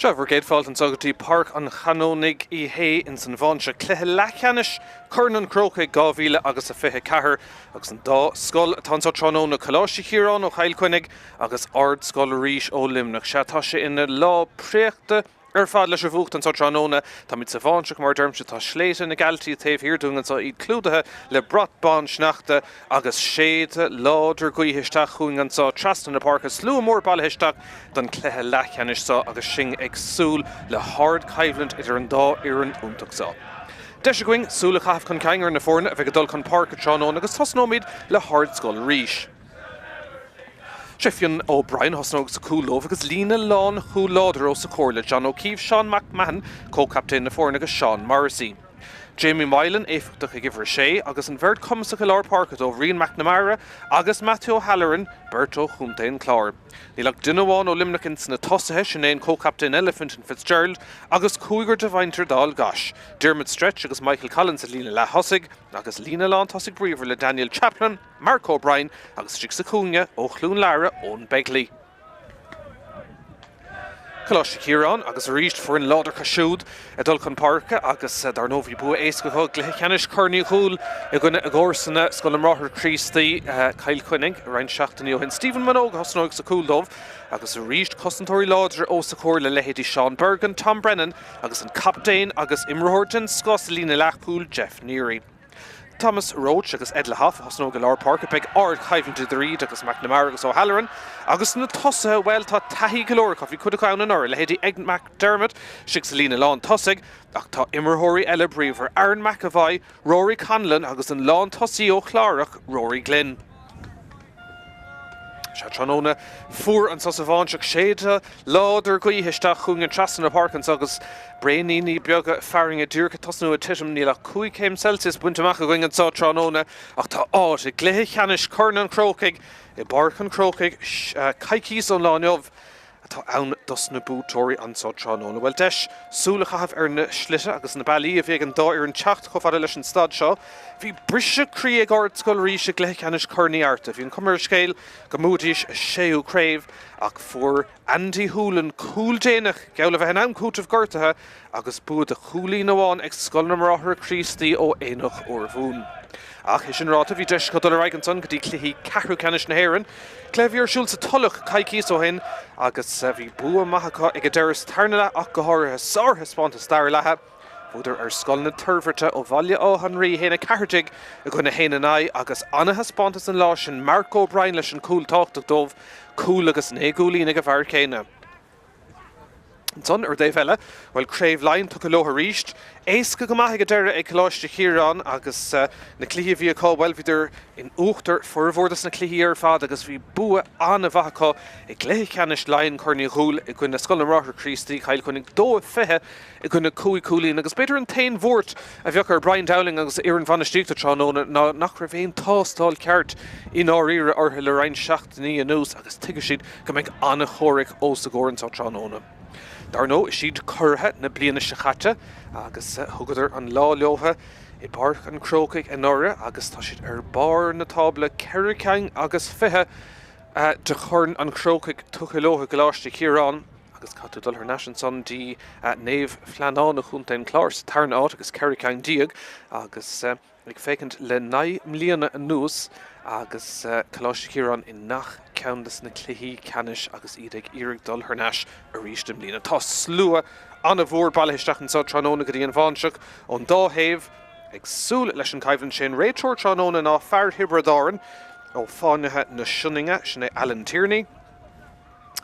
Sever Gatefault and Sogati Páirc an Chanónaigh I hÉ in san Bansha Cluiche Leathcheannais Chrócaigh Chrócaigh Gábhíle agus a fiche chathair agus an Ardscoil Chanónaigh Coláiste Chiaráin ó hÉireann Chainnigh agus Ardscoil Rís ó Limnach se tá sé ina lá préachta fad leis a bhuacht an Chanónaigh tá mit sa Bháinseach mar dermse tá sléite na galtaí taobh hirdún an iad clúdathe le brat Bánsneachta agus séide láidir gaothaisteach chuing an trasna na Páirc slú mór bailthaisteach don Cluiche Leathcheannais agus sin agsúil le hard caibhlant idir an dá hÉireann úntaach. Deis going súla chath chun ceangar na fórna a bheith go dul chun Páirc Chanónaigh agus tosnóid le Ardscoil Rís. Sheffion O'Brien hosnog sa cúlóh agus lína lán chúláidir ó sa cóirle John O'Keefe, Sean McMahon, co-captain na fórna agus Sean Morrissey. Jamie Milan éifeachtach ag ifir sé agus an bheirt cumasach i lár Páirc ó Rian McNamara agus Matthew O'Halloran Berto Chuntain Clár. Nílag duine ó Limnach in sna tosathe sin éon co-captain Elephant and Fitzgerald agus cúigur de bhaintear dal gas. Dermot Stretch agus Michael Collins a lína le hosig agus lína lán tosig bríomhar le Daniel Chaplin, Mark O'Brien agus Stig sa cúne ó Chlún Lara ón Begley. Coláiste Chiaráin agus a ríist for an láidir casiúd a dul chun Páirc agus dar nóbhí bua éascotha Leathcheannais Chrócaigh Chúl I gcuine a gcórsanna scoil an ráthar Chríostaí Cill Chainnigh roinn seachtaí ó hin Stephen Minogue hosnóg sa cúldómh agus a ríist costantóirí láidir ó sa cóir le lehéadí Sean Bergen, Tom Brennan agus an captain agus imreoirtean Scásalína Leachpool Jeff Neary. Thomas Roach agus Ed Lahaff hosnóg lár Páirc beag ard chaimhinte de Reid agus McNamara agus O'Halloran agus na tosa well tá taithí golóir bhí cud a an or le héadí Ed McDermott sig sa lína lán tosig ach tá imreoirí eile bríomhar Aaron McAvoy, Rory Conlon agus an lán tosaí ó Chlárach Rory Glynn. Chanónaigh fuair an sa Bháinseach séide láidir gaothaisteach chuing an trasna na Páirc agus breaníní beaga fearing a dúrcha tosnú a titim níla 5 Celsius buinteach a going an Chanónaigh ach tá áit I Leathcheannais Chrócaigh Chrócaigh I Páirc an Chrócaigh caicís ó láneomh tá ann dos na bútóirí an Chanónaigh. Well deis súla chath na slite agus na bailí a bhí an dá ar an teacht cho fada leis an stad seo. Bhí brise crí ag Ardscoil Rís ag Leathcheannais Chornaí Arta. Bhí an cumar scéil go múdís séú craibh ach fuair Andy Hoolan cúl déanach geall a bheith an cútah gortathe agus buad a chúlí nóháin ag scoil na mráthar Chríostaí ó éanach ó bhún. Ach is an ráta bhí deis go dul ar an son go dtí cluichí Cathraigh na hÉireann. Cléimhíor siúil sa tulach caicís ó hin agus bhí bua maithacha ag a deireas tarna ach go háirithe sártha spánta stair lethe. Búidir ar scoil na turfirte ó bhaile ó Henry héna Cairdeig a gcuine hÉireann agus anathe spántas an lá sin Mark O'Brien leis an cúl táchtach dómh cúl agus négúlína go bhar céine. Son ar Dave Ella, well Craig Line took a lower reached. Éasca go maithe go deire ag Coláiste Chiaráin agus na cluiche bhí aá well vidir in uachtar for bhórdas na cluiche ar fad agus bhí bua anna bhacha ag Leathcheannais Lion Chrócaigh Chúl I gcuine scoil an ráthar Chríostaí Cail Chainnigh dó fithe I gcuine cúlín agus beidir an tain bhórt a bheoch ar Brian Dowling agus Éireann Bhainseach Chanónaigh nach raibh éon tástáil ceart in áíre ortha le roinn seachtaí anuas agus tuige siad go mbeidh anna chóirigh ó sa gcórann Chanónaigh. Dar nó is siad curtha na bliana sa chaite agus thugadidir an lá leotha I Páirc an Chrócaigh in Norra agus tá siad ar bar na tábla Chrócaigh agus fithe de churn an Chrócaigh tuchailótha Coláiste Chiaráin agus catú dul ar nasin son dí néamh fleanán a chuntain chlár Sathairn áit agus Chrócaigh díag agus ag fécint le 9 mbliana anuas agus Coláiste Chiaráin in nach ceandas na cluichí Ceannais agus iad ag iarraigh dul thurneis a ríist an mbliana. Tá slua anna bhór bailthaisteach an Chanónaigh go dtí an Bháinseach ón dá thaobh ag súil leis an caibhlann sin réiteoir Chanónaigh ná fear hibridáin ó fáinithe na Sionninge sin é Alan Tierney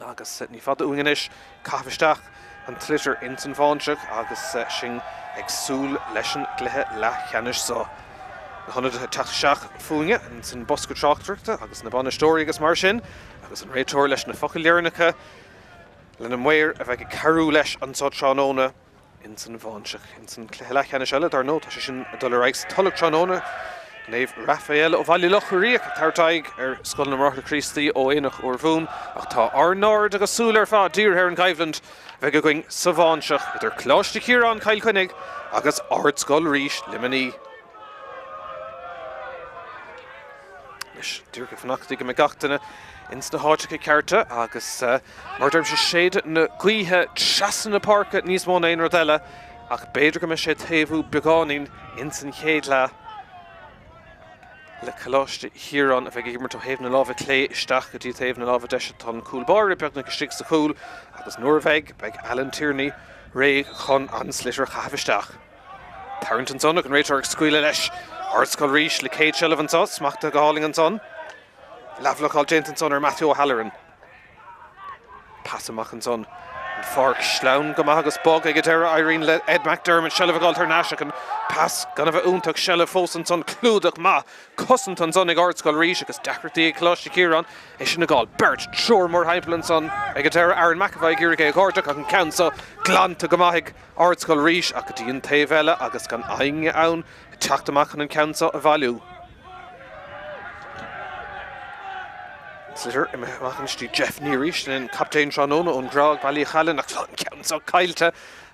agus ní fada uanganis caithfeisteach an tlitir in san Bháinseach agus sin ag súil leis an Cluiche Leathcheannais sa. Honda teach fuinge in san bosca Tráchtaire agus na Banistóirí agus mar sin agus an réiteoir leis na focailléirneacha le na muir a bheith carú leis an Chanónaigh in san Bháinseach in san Cluiche Leathcheannais eile dar nó tá sé sin dul ar éis tulach Chanónaigh néamh Raphael ó bhaile lochraíoch tartaigh ar scoil na mráthar Chríostaí ó éanach ó bhún ach tá arnáir agus súil ar fad dír ar an caibhlant bheith go going sa Bháinseach idir Coláiste Chiaráin Cail Chainnigh agus Ardscoil Rís Limaní. Dúrcha fannachtaí go me gachtainna ins na háite cearta agus mar derm se séad na Cluiche trasan na Páirc níos mó na aon rodile ach beidir go me sé taobhú beagáin in san chéad le Coláiste Chiaráin a bheith gimar to héamh na lábh clé isteach go dtí taobh na lábh deise tan cúlbáir beag na go stig sa cúl agus Norveig beag Alan Tierney ré chun an slitir chafisteach. Tarrant an son ag an réitar scuile leis Ardscoil Rís le céad seileadh an son smachta go háling an son. Leathcheannais déint an son ar Matthew O'Halloran. Pass amach an son. Páirc sleann go maith agus bog ag deire Irene le Ed McDermott seileadh gáil tar náiseach an pass gan a bheith úntaach seileadh fós an son clúdach ma cosint an son ag Ardscoil Rís agus deachirtaí ag Coláiste Chiaráin é sin na gáil Bert Seoir mór haimpel an son ag deire Aaron McAvoy ag Gáirdeach ach an ceansa glánta go maith ag Ardscoil Rís ach go dtíon taobh eile agus gan ainge ann teacht amach an ceansa a bhailiú. Slitter imachchanistí Jeff Nearís in Captain Chanónaigh ón Grag Ballychallan ach ceansa cailte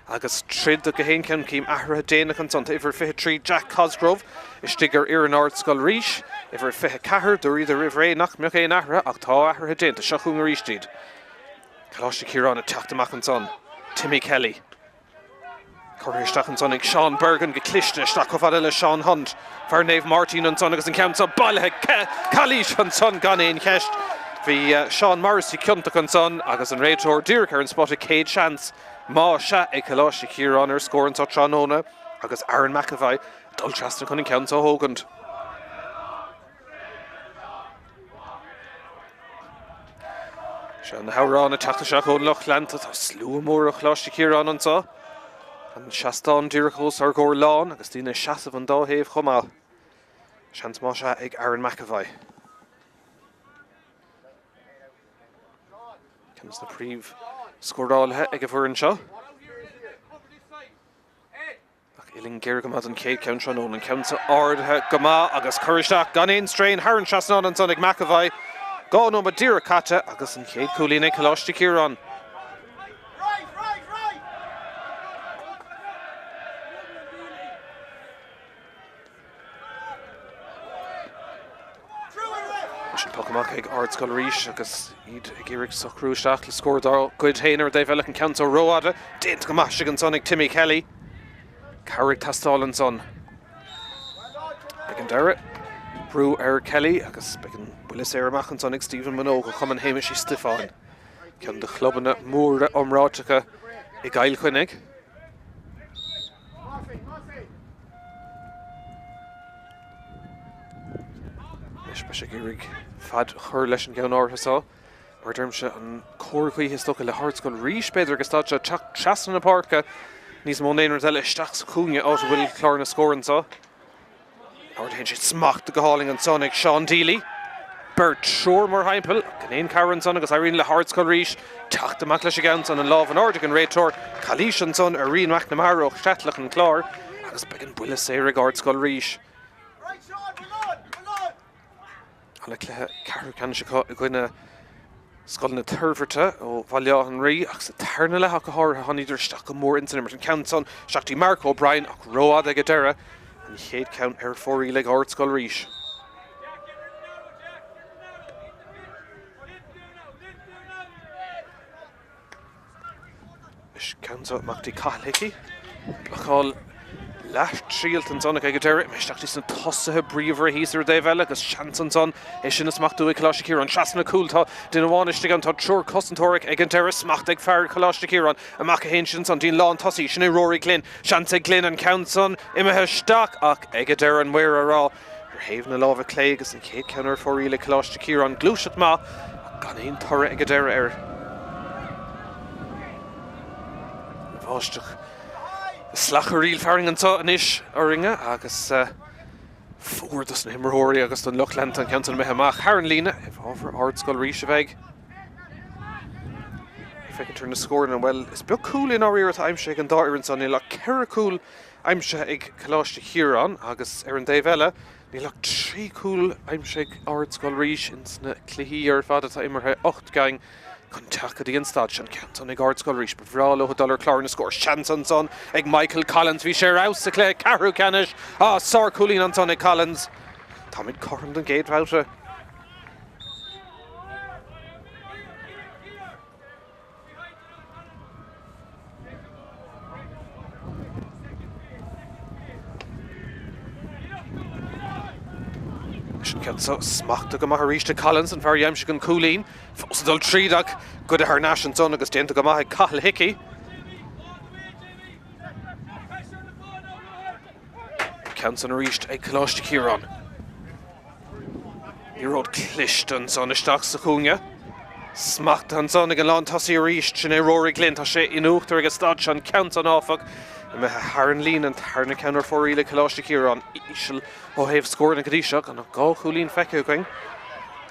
agus trid a go héin ceann cím ahrathe déanach an son ifir 53 Jack Cosgrove istigir ar an Ardscoil Rís ifir 54 do iad a rih nach meach éon ahrathe ach tá ahrathe déanta seachún a rístíd. Coláiste Chiaráin a teacht amach an son Timmy Kelly. Corristeach an son ag Sean Bergen go cliste isteach go fada le Sean Hunt Farnéamh Martin an son agus an ceamsa bailthe Calís an son gan éon cheist. Bhí Sean Morrissey cionnta an son agus an réiteoir Dúrach ar an spot céad seans má se ag Coláiste Chiaráin ar scórann sa Chanónaigh agus Aaron McAvoy dul trasna chun an ceansa hógant. Se an hárán a teachta seach ón Loch Lanta tá slú mór a Coláiste Chiaráin an sa. An seachtán Dúrachos ar ggóir lán agus tína seasamh an dáhéamh chumá. Seans má se ag Aaron McAvoy. Cems na príomh scórálathe ag a bhuireann seo. Ach Iling géir go maith an céad ceann Chanónaigh an ceansa áirithe go maith agus Coristeach gan éon strain Harran seasanán an son ag McAvoy. Gá nó ma díreach caite agus an chéad cúlín ag Coláiste Chiaráin. Pocamach ag Ardscoil Rís agus iad ag Iarraig sa chrúisteach le scór dá good héanaar dé bhealach an ceansa Aodha déint go maith an son ag Timmy Kelly. Carrick tastáil an son. Began deire brú ar Kelly agus began builis ar amach an son ag Stephen Minogue go chuman héimiis í stiofáin. Ceann de chlobanna móra omráiteacha i gcail chuinnig. Be Iarraig fad chur leis an ceann áirithe mar dermse an cóirchaí stocha le Ardscoil Rís beidir agus táte trasan na Páirc níos mó néonar eile isteach sa cúne áta bhfuil chlár na scórann sa. Áir hen siad smacht go háling an son ag Sean Deely. Bert Seoir mór haimpel gan éon Caran son agus Irene le Ardscoil Rís teacht amach leis a ceann son an lábh an Ardig an réiteoir Calís an son ar Rian McNamara seatlach an chlár agus began builis ar ag Ardscoil Rís. Le cléthe Carrick se gcuine scoil na turfirte ó Bhaile Rí ach sa tarna le go háir hanidir isteach go mór insan mar an ceann son seachtí Mark O'Brien ach Road ag deire an chéad ceann ar fórí le Ardscoil Rís. Is ceansa machtaí caithlicí leáil lecht síalt an son ag deire meisteachtaí san tosathe bríomhar híos ar dé bheile agus seans an son é sin smachtaí Coláiste Chiaráin trasna cúltá duine bháiniste an tá treoir cosantóric ag an deire smacht ag fearr Coláiste Chiaráin amach a héin sin son dín lán tosaí sin é Rory Glynn seans ag Glynn an ceann son imethe steach ach ag deire an muir ará ar héamh na lábh clé agus an chéad ceann ar fórí le Coláiste Chiaráin glúiseach má gan éon torra ag deire ar bháisteach Slacharíl faring an tá anis ar ringe agus fuórdas na himmarthirí agus don Loch Lanta an ceann methe amach Harran lína if ábhar Ardscoil Rís a bheith. If turn na scórin an well is beag cool in áíir a aimse an dáir an son ní le ceithre cool aimse ag Coláiste Chiaráin agus ar an déobh eile ní le trí cool aimse ag Ardscoil Rís in sna cluichí ar fada tá imirthe 8 gang chun teachtaí an stad sin ceann ag Ardscoil Rís bhráil ó dollar chlár na scór seans an son ag Michael Collins bhí sé rás sa clé Chrócaigh sár coolín an son ag Collins Tá mid corran an géad bhouta Kensa smachta go maith ríiste Collins an bhar Bháinseach an Cúlín. Fósadul trídag go de Harnash an son agus déanta go maith Cathal Hickey. Kensa an ríist ag Coláiste Chiaráin. Ní ród Cluiche an son isteach sa chúne. Smachta an son ag an lán tasí ríist sin é Rory Glynn tá sé inúachtar agus stad an count an áfach. Me HÉireann lín an Tarna counter for ile Coláiste Chiaráin Ísel ó héh scór na Gadíiseach an gá chúlín feiceúing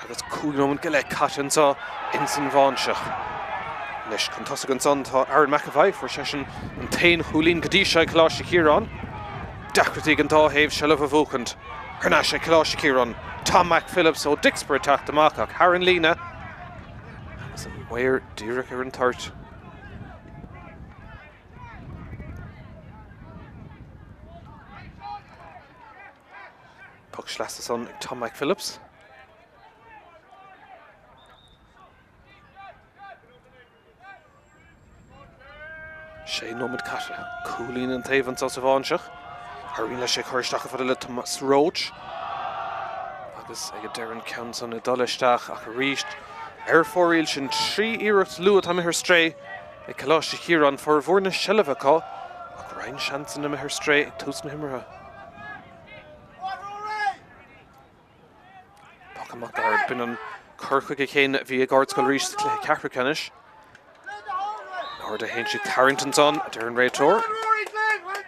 agus cúlómn go le catan tá insan Bháinseach. Leis chun tosa an son tá Aaron McAvoy for session an tain chúlín Gadíiseach Coláiste Chiaráin. Dacratí an tá héh seilah a bhúcant. Harnash Coláiste Chiaráin. Tom McPhillips ó Dixper attack amachach. HÉireann lína. Agus an Wair Díreach ar an tart. Puck Schlasses on Tom McPhillips. Sé nómad Cata. Cúlín an taobhann sa Bháinseach. Arina sé chuirsteach fa le Thomas Roach. Agus ag Darren Counts an a dolisteach ach a ríist. Fóríil sin trí iirecht luat am stray ag Coláiste Chiaráin for bhórna Shellavacá ach Ryan Shanson am stray ag túsna himmerha. Ar bin an Chrócaigh chéin bhí ag Ardscoil Rís Chrócaigh Aodha héintse Carrington son a Darren Raytor.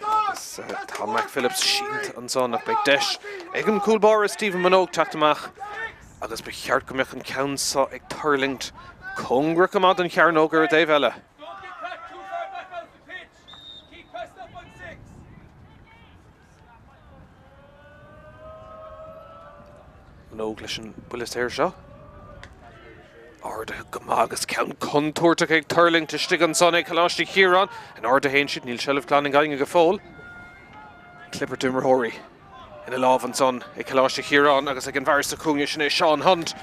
Agus Tom McPhillips sínt an son ach beag deis. Ag an cúlbáir Stephen Minogue tactamach. Agus be cheart go meach an countsa ag tarlingt. Congra go mad an Chearnóg ar a Dave eile. Minogue leis an bulas air seo. Aodha go agus count contúirteach ag tarlingt to stig an son ag Coláiste Chiaráin. An Aodha héintse níl seilah glan an gaing go fól. Clipper Dummerhory in a láv an son ag Coláiste Chiaráin agus ag an bhar sa cúne sin é Sean Hunt.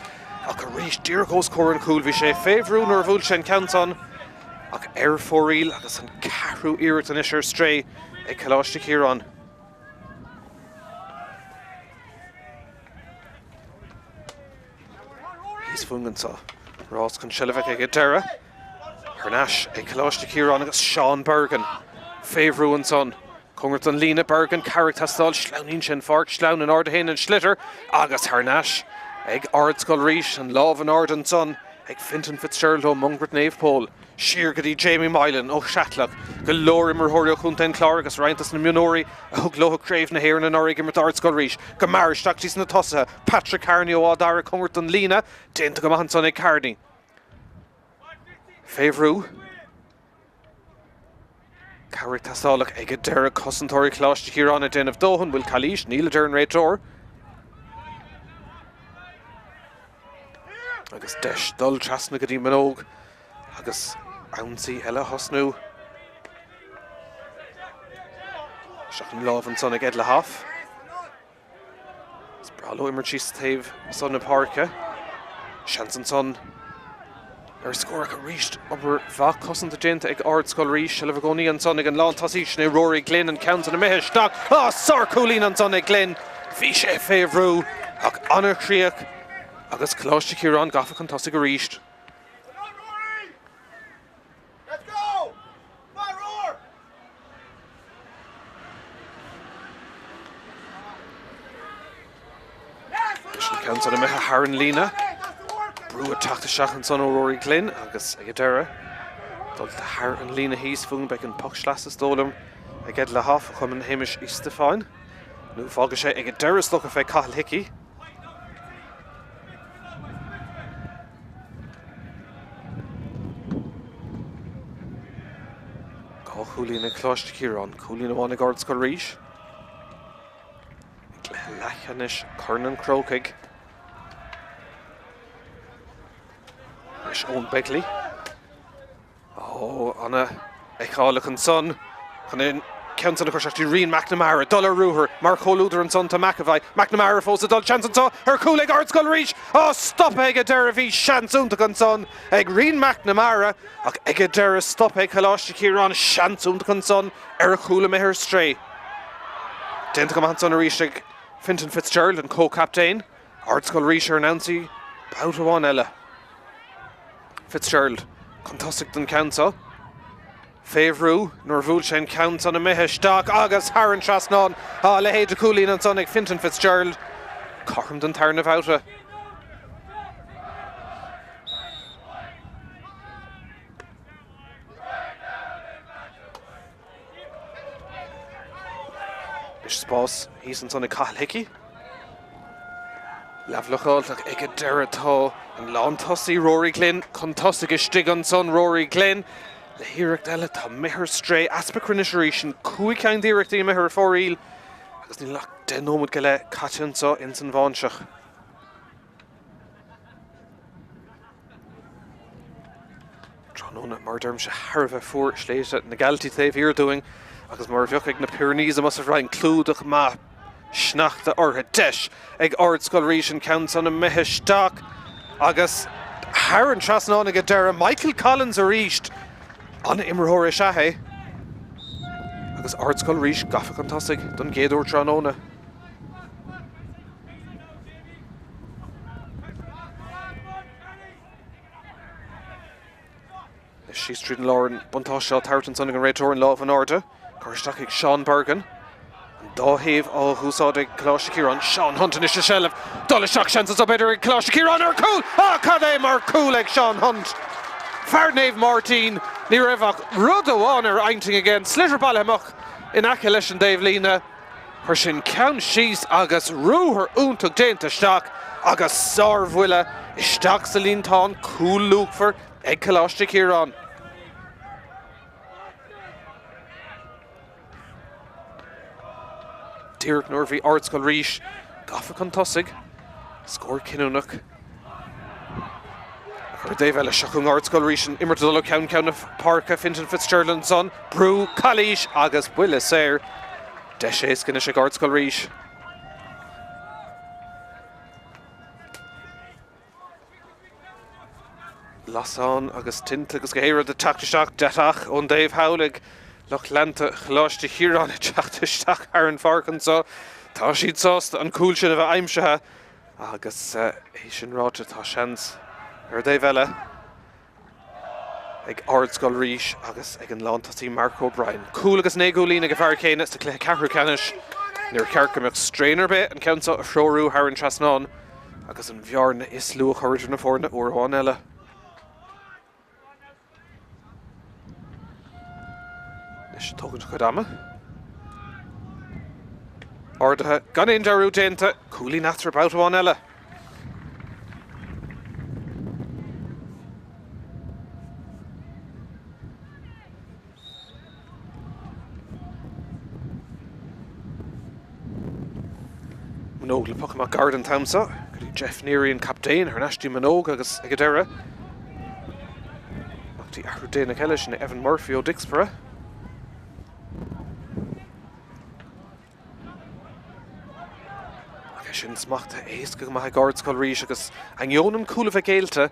Ach a ríist Díreachós cór an cúl bhí sé féhrún ar bhúil sé an count on. Ach fóríil agus an carú iirecht an isir stray ag Coláiste Chiaráin. He's fungan sa. Ross can Shellavik ag Dara. Harnash ag Coláiste Chiaráin agus Sean Bergen. Féhrú an son. Congrat Lena Bergen, Carrick Tastal, Shlaunin sin Fark, Schlaun and Aodha and Schlitter, agus Harnash, ag Ardscoil Rís and Love and Arden son, ag Fintan Fitzgerald o Mungret Nave Pole, Sheer Gadi Jamie Mylan o Shatlock, Galori Murhorio Kunten Clark, agus Ryantas na Munori, a Hugloha Crave na HÉireann and Oregon with Ardscoil Rís, Gamar Staktis na Tossa, Patrick Carney o Adara Congrat Lena, Denta Gamahan son ag Carney. Féhrú. Carrick Tastalach ag Dara Cosantori Coláiste Chiaráin a den of Dohan will Coláiste Níl Darren Raytor. Agus deis dul trasna go dtí Minogue agus Bouncy eile hosnú. Seach an láv an son ag Edla Half. Spralo immer chís taobh son na Páirce. Shanson son score a ríist over bha cosanta dénta ag Ardscoil Rís Shellavh Goni an son ag an lán tasí sin é Rory Glynn an count an a mehe stock. Sar Cúlín an son ag Glynn. Bhí sé féhrú ach anna chríoch agus Coláiste Chiaráin gafa an tasí go ríist. Let's go! Roar! Count an a mehe HÉireann lína. Brewer Tráchtaire an son ó Rory Glynn agus ag Dara. Dul de HÉireann lína hís fún beag an puck Schlasses dólam ag Edla Half a chum an Hamish Istefáin. Nú fága sé ag Dara slocha fé Cathal Hickey. Gá Cúlín ag Coláiste Chiaráin, Cúlín amháin ag Ardscoil Rís. Leathcheannais Cornan Chrócaigh. Owen Begley. Anna Echálaach an son. Chun in count an a chuirteachtaí Rian McNamara, Dullar Ruher, Mark Holúder an son to McAvoy. McNamara fós a dul chance an tá ar cúl ag Ardscoil Rís. Stop ag a Dara bhí seansúntaach an son ag Rian McNamara ach ag a Dara stop ag Coláiste Chiaráin seansúntaach an son ar a cúla me her stray. Dénta go maith son a ríist ag Fintan Fitzgerald an co-captain. Ardscoil Rís Nancy, bout a one ella. Fitzgerald, Contustic den Council. Favrú, Norvúlchen counts on a Míchéal agus HÉireann Trasnán, Lehéad de Coolín and Sonic Fintan Fitzgerald. Corm den Tarn of Aodha. Is Spós, he's in Sonic Cathal Hickey. Lavlacháltach ag a deratá an Lántasí Rory Glynn, Contustic is Stigan son Rory Glynn. Le híreacht eile tá mithir stray aspacrinisiréis cuaigh díreachtaí a mithir fóríl agus ní lech denómad go le caiteansa in san Bháinseach. Chanónaigh mar derm se Harbh fuór sléite na galtí taobh iarúing agus mar bheoch ag na Pyrenees a mas a bhrain clúdach má Sneachta ortha deis ag Ardscoil Rís an count on a Míchéal agus HÉireann Trasnán ag deireadh Michael Collins a ríist an imreóir Seathé agus Ardscoil Rís gafa Contustic don géadúir Chanónaigh. She's treating Lauren Buntáisio Tartan Sonnig an réiteóir an láh an Aodha. Chuirteach ag Sean Bergen. Dáhéamh ó húsáid Coláiste Chiaráin. Sean Hunt in is shelf. Dulaisteach chances up better ag Coláiste Chiaráin ar cool. Cad é mar cool ag Sean Hunt. Fearnaomh Martin. Ní raibh rud amháin ar ainting again. Slitter ball amach in aice leis an Dave Lína. Chuir sin ceann síos agus rúthar úntaach déanta isteach agus sármhuile isteach sa líntán cool lúgfar ag Coláiste Chiaráin. Díreach Norví Ardscoil Rís gafa Contustic scór Chanónaigh. Chuir Dave eile seachún Ardscoil Rís an imirta dul ceann of Páirc Fintan Fitzgerald son Brú Coláiste agus buile séir de sééis cinne ag Ardscoil Rís. Lasán agus Tint agus Géire de Tráchtaire deach ón Dave Howlig Loch Lanta Coláiste Chiaráin a Tráchtaire Aaron Farcansa tá siad sásta an cúil sin a bheith aimsethe agus é sin ráte tá seans ar Dave eile ag Ardscoil Rís agus ag an Lántasí Mark O'Brien. Cúil agus négúlín ag a bhar céine sta Cluiche Cahrucanis níor cearcamach strainer be an ceansa a Fróhrú HÉireann Trasnán agus an bhearna is luach chuirte na fórna uairháin eile. Is tógann chudama. Aodha gan in dearú déanta, cúlí nátar about bháin eile. Minogue le pucha Garden Tamsa, go Jeff Neary an captain, ar nastí Minogue agus ag a deire. Machtaí ahrú déanach eile sin Evan Murphy ó Dixborough. Sin smachta éasca go maith Ardscoil Rís agus an gheonam cúil a bheith géalte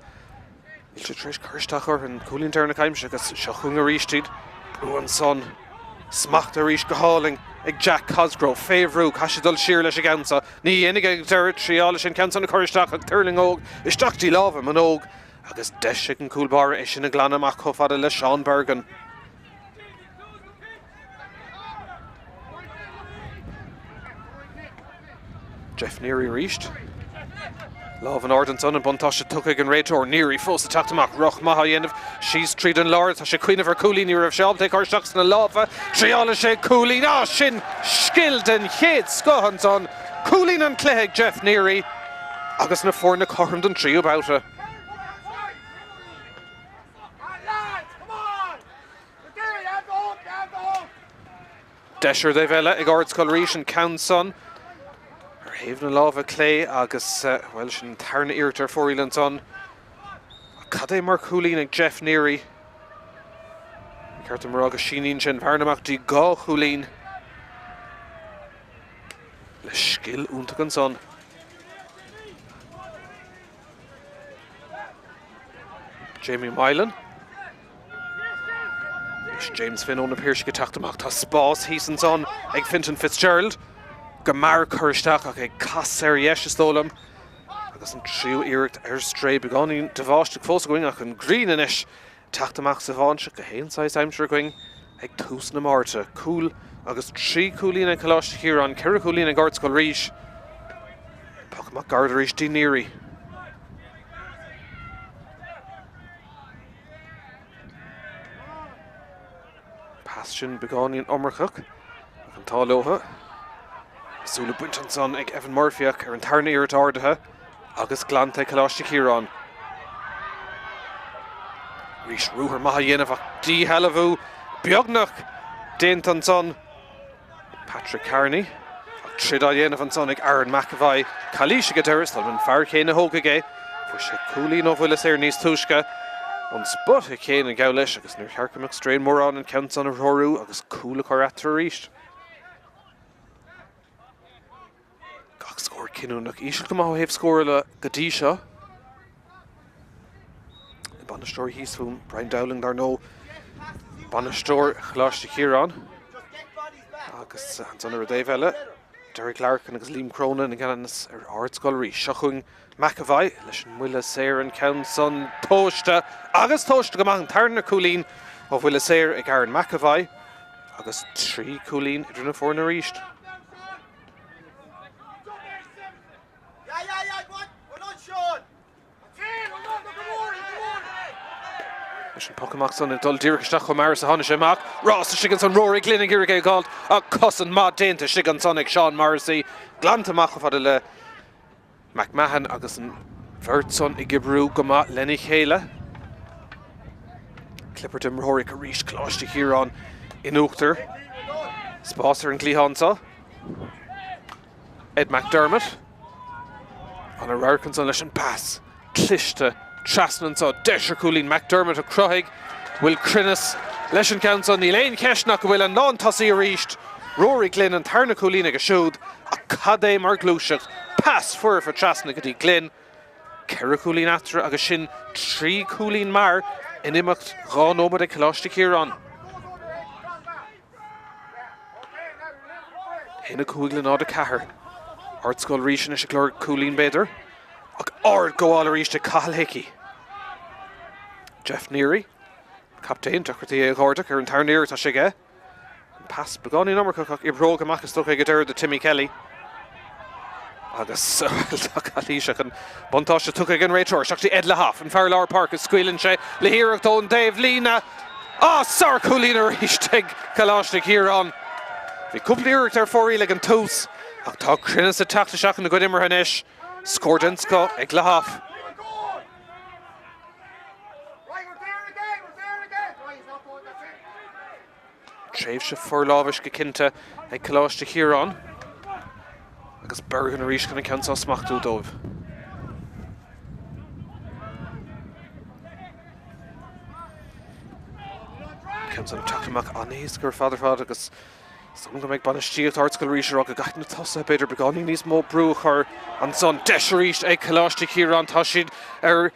il sé treis chuirteach ar an cúlín dearna caiimse agus seachún a ríistíd brú an son smachta rís go háling ag Jack Cosgrove féhrú caiise dul siar leis a gansa ní dhéananig ag deir tríála sin ceansa na chuirteach ag Turling óg isteachtaí lábha man óg agus deise an cúlbára é sin na glanam amach chofada le Sean Bergen. Jeff Neary ríist. Láh an Ardenson an Buntáiste tucaigh an réiteóir Neary fós ateachtamach roch maithe dhéanamh síos tríd an láir tá sé cuioineh ar coolí ní raibh seáil ag chuirteach na lábha tríála sé coolí sin scill den chéad scohanson coolín an Cluiche Jeff Neary agus na fórna chorm don tríú bouta. Deisir Dave eile ag Ardscoil Rís an Countson Haven a lábha clé agus well sin tarna iirtar fóríl an son. Cad é mar coolín ag Jeff Neary. Cearta mar agus sínín sin bharnamachtaí gá coolín. Le scill úntaach an son. Jamie Milan. James Finn óna Páirc go teachtamach tá spás hís an son ag Fintan Fitzgerald. Go mar chuirteach ag cas ar dhéis is tólam agus an tríú iirecht stray begáin deváiste fós going ach an green inis teachtamach sa Bháinseach go héansáis aimseir going ag tús na Márta. Cúl agus trí cúlín an Coláiste Chiaráin, ceithre cúlín an Ardscoil Rís. Pachamach Garda Rís Díníri. Passion begáin Omrachach an Táilótha. Súla buint an son ag Evan Murphyach ar an tarna iirecht Aodha agus glanta Coláiste Chiaráin. Rís rúthar maithe dhéanamh ach dí heilehú beagnach déint an son Patrick Carney ach tríd á dhéanamh an son ag Aaron McAvoy Cailíise go deireadh tá an fear chéna thóga gé fu sé cúlín ó bhuiile séir níos túisce an spot a chéana gabh leis agus nuair chearcamach strain mór an count son a rthorú agus cúla chorátar ríist. Gach scór cinúnach íseal go maith héobh scóir le go dtí seo. Banistóir híosfún Brian Dowling dar nó Banistóir Coláiste Chiaráin agus an son ar a Dave eile Derek Larkin agus Liam Cronin against Ardscoil Rís Chrócaigh Masita leis an bhuiile séir an count son tóiste agus tóiste go maith an tarna cúlín ó bhuiile séir ag Aaron McAvoy agus trí cúlín idir na fór na ríist. Leis an Pocamach son dul díreachtach go mar sa hána sé amach. Ross sigan son Rory Glynn ag iargé gáil a cosan má déanta sigan son ag Sean Morrissey. Glantamach fada le McMahon agus an bhirt son i gibrú go maith le Míchéal. Clipperton Rory go rís Coláiste Chiaráin in Uachtar. Spásar an Cluiche Ed McDermott. An a Rarcan son leis an pass. Cliste Trasnan so deisir cúlín McDermott a Chrócaigh Will Crinnis leis an count son ní léon ceisnach go bhfuil an ná tosaí a ríist. Rory Glynn an tarna cúlín ag a siúd a cadé mar glúiseach pass fuair for Trasna go dtí Glynn. Ceithre cúlín atra agus sin trí cúlín mar in imimecht dhá nómad ag Coláiste Chiaráin. Hina cúiglan áda cethair. Ardscoil Rís is a glór cúlín beidir. Ach ard goáil a ríiste Cathal Hickey. Jeff Neary, captain, tuchirtí ag Ardach ar an tarnéir tá sigé. Pass begáin Omrachach ach ibróg amach is tucha ag deireadh de Timmy Kelly. Agus tá Cailíise an buntáiste tucha ag an réiteoir seachtaí Ed le Haff an Fearlár Páirc is scuilann sé le híireachtón Dave Lína. Sar cúlín a ríiste ag Coláiste Chiaráin. Bhí cúpla iireacht ar fórí le an tús ach tá crinne sa teachtaseach na go imar hanis. Scored in Scott ag le Haff. Tréimh se forlábhais go cinnte ag Coláiste Chiaráin agus Bergan a rís gona ceann smachtú dóibh. Ceann teachtamach aníos gur fad agus some go make Banistíocht Ardscoil Rís a gach na tosa beidir begáin níos mó brúchar an son deis ríist ag Coláiste Chiaráin tá siad ar